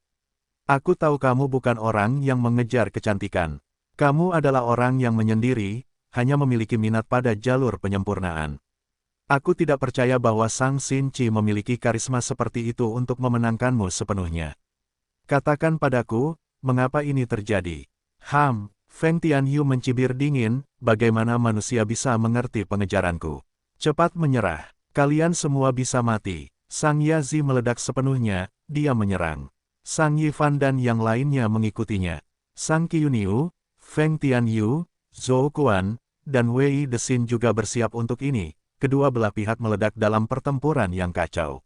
Aku tahu kamu bukan orang yang mengejar kecantikan. Kamu adalah orang yang menyendiri, hanya memiliki minat pada jalur penyempurnaan. Aku tidak percaya bahwa Sang Xinchi memiliki karisma seperti itu untuk memenangkanmu sepenuhnya. Katakan padaku, mengapa ini terjadi? Feng Tianyu mencibir dingin, bagaimana manusia bisa mengerti pengejaranku? Cepat menyerah, kalian semua bisa mati. Sang Yazi meledak sepenuhnya, dia menyerang. Sang Yifan dan yang lainnya mengikutinya. Sang Qiuniu, Feng Tianyu, Zhou Quan, dan Wei Desin juga bersiap untuk ini. Kedua belah pihak meledak dalam pertempuran yang kacau.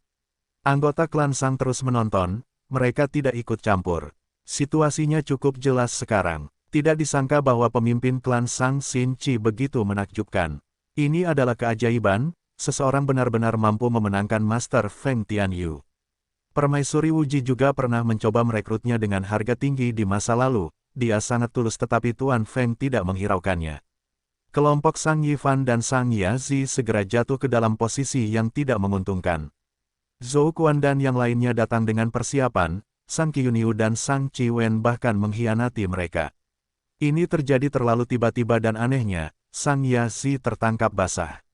Anggota klan Sang terus menonton, mereka tidak ikut campur. Situasinya cukup jelas sekarang. Tidak disangka bahwa pemimpin klan Sang Xinchi begitu menakjubkan. Ini adalah keajaiban, seseorang benar-benar mampu memenangkan Master Feng Tianyu. Permaisuri Wuji juga pernah mencoba merekrutnya dengan harga tinggi di masa lalu, dia sangat tulus tetapi Tuan Feng tidak menghiraukannya. Kelompok Sang Yifan dan Sang Yazi segera jatuh ke dalam posisi yang tidak menguntungkan. Zhou Quan dan yang lainnya datang dengan persiapan, Sang Qiuniu dan Sang Qiwen bahkan mengkhianati mereka. Ini terjadi terlalu tiba-tiba dan anehnya, Sang Yazi tertangkap basah.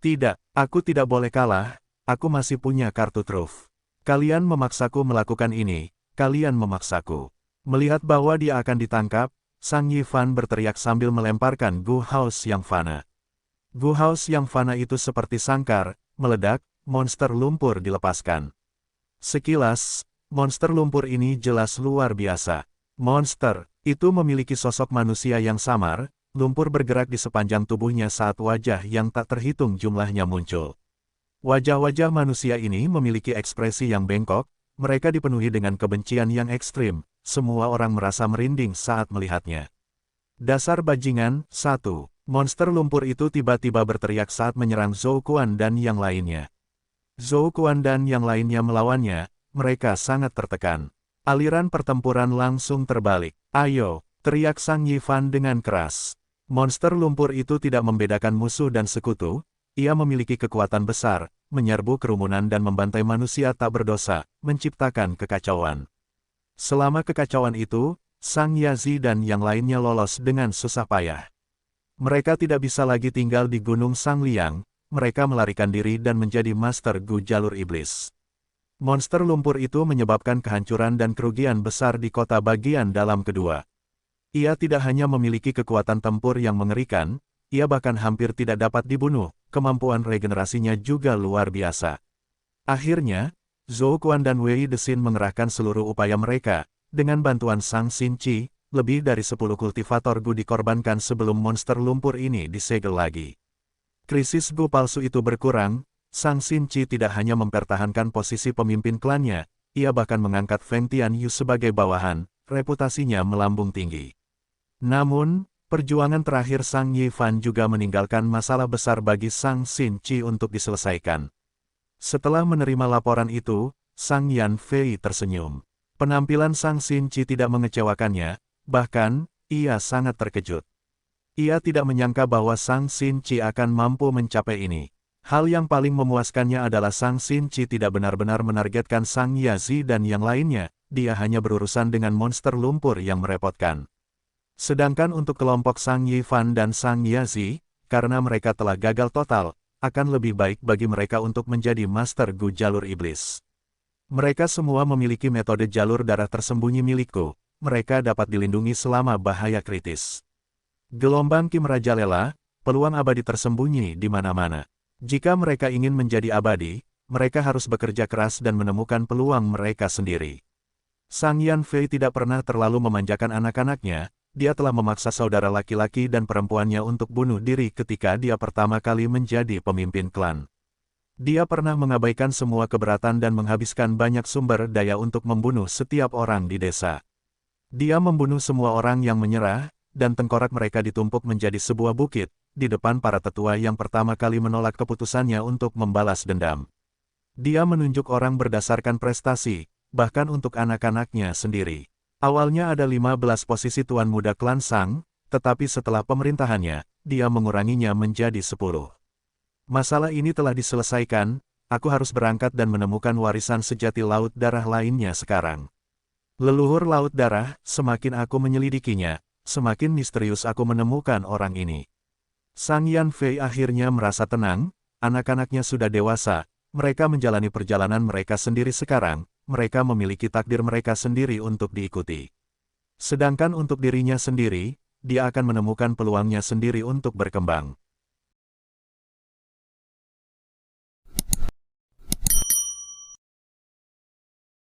Tidak, aku tidak boleh kalah, aku masih punya kartu truf. Kalian memaksaku melakukan ini, kalian memaksaku. Melihat bahwa dia akan ditangkap, Sang Yifan berteriak sambil melemparkan Gu Haos yang fana. Gu Haos yang fana itu seperti sangkar, meledak, monster lumpur dilepaskan. Sekilas, monster lumpur ini jelas luar biasa. Monster itu memiliki sosok manusia yang samar, lumpur bergerak di sepanjang tubuhnya saat wajah yang tak terhitung jumlahnya muncul. Wajah-wajah manusia ini memiliki ekspresi yang bengkok, mereka dipenuhi dengan kebencian yang ekstrim, semua orang merasa merinding saat melihatnya. Dasar bajingan, 1. Monster lumpur itu tiba-tiba berteriak saat menyerang Zhou Quan dan yang lainnya. Zhou Quan dan yang lainnya melawannya, mereka sangat tertekan. Aliran pertempuran langsung terbalik. Ayo, teriak Sang Yifan dengan keras. Monster lumpur itu tidak membedakan musuh dan sekutu, ia memiliki kekuatan besar, menyerbu kerumunan dan membantai manusia tak berdosa, menciptakan kekacauan. Selama kekacauan itu, Sang Yazi dan yang lainnya lolos dengan susah payah. Mereka tidak bisa lagi tinggal di Gunung Sang Liang, mereka melarikan diri dan menjadi Master Gu Jalur Iblis. Monster lumpur itu menyebabkan kehancuran dan kerugian besar di kota bagian dalam kedua. Ia tidak hanya memiliki kekuatan tempur yang mengerikan, ia bahkan hampir tidak dapat dibunuh, kemampuan regenerasinya juga luar biasa. Akhirnya, Zhou Quan dan Wei Desin mengerahkan seluruh upaya mereka, dengan bantuan Sang Xinchi, lebih dari 10 kultivator Gu dikorbankan sebelum monster lumpur ini disegel lagi. Krisis Gu palsu itu berkurang, Sang Xinchi tidak hanya mempertahankan posisi pemimpin klannya, ia bahkan mengangkat Feng Tianyu sebagai bawahan, reputasinya melambung tinggi. Namun, perjuangan terakhir Sang Yifan juga meninggalkan masalah besar bagi Sang Xinchi untuk diselesaikan. Setelah menerima laporan itu, Sang Yan Fei tersenyum. Penampilan Sang Xinchi tidak mengecewakannya, bahkan, ia sangat terkejut. Ia tidak menyangka bahwa Sang Xinchi akan mampu mencapai ini. Hal yang paling memuaskannya adalah Sang Xinchi tidak benar-benar menargetkan Sang Yazi dan yang lainnya, dia hanya berurusan dengan monster lumpur yang merepotkan. Sedangkan untuk kelompok Sang Yifan dan Sang Yazi, karena mereka telah gagal total, akan lebih baik bagi mereka untuk menjadi Master Gu Jalur Iblis. Mereka semua memiliki metode jalur darah tersembunyi milikku, mereka dapat dilindungi selama bahaya kritis. Gelombang Ki merajalela, peluang abadi tersembunyi di mana-mana. Jika mereka ingin menjadi abadi, mereka harus bekerja keras dan menemukan peluang mereka sendiri. Sang Yan Fei tidak pernah terlalu memanjakan anak-anaknya, dia telah memaksa saudara laki-laki dan perempuannya untuk bunuh diri ketika dia pertama kali menjadi pemimpin klan. Dia pernah mengabaikan semua keberatan dan menghabiskan banyak sumber daya untuk membunuh setiap orang di desa. Dia membunuh semua orang yang menyerah, dan tengkorak mereka ditumpuk menjadi sebuah bukit, di depan para tetua yang pertama kali menolak keputusannya untuk membalas dendam. Dia menunjuk orang berdasarkan prestasi, bahkan untuk anak-anaknya sendiri. Awalnya ada 15 posisi tuan muda klan Sang, tetapi setelah pemerintahannya, dia menguranginya menjadi 10. Masalah ini telah diselesaikan, aku harus berangkat dan menemukan warisan sejati Laut Darah lainnya sekarang. Leluhur Laut Darah, semakin aku menyelidikinya, semakin misterius aku menemukan orang ini. Sang Yan Fei akhirnya merasa tenang, anak-anaknya sudah dewasa, mereka menjalani perjalanan mereka sendiri sekarang, mereka memiliki takdir mereka sendiri untuk diikuti. Sedangkan untuk dirinya sendiri, dia akan menemukan peluangnya sendiri untuk berkembang.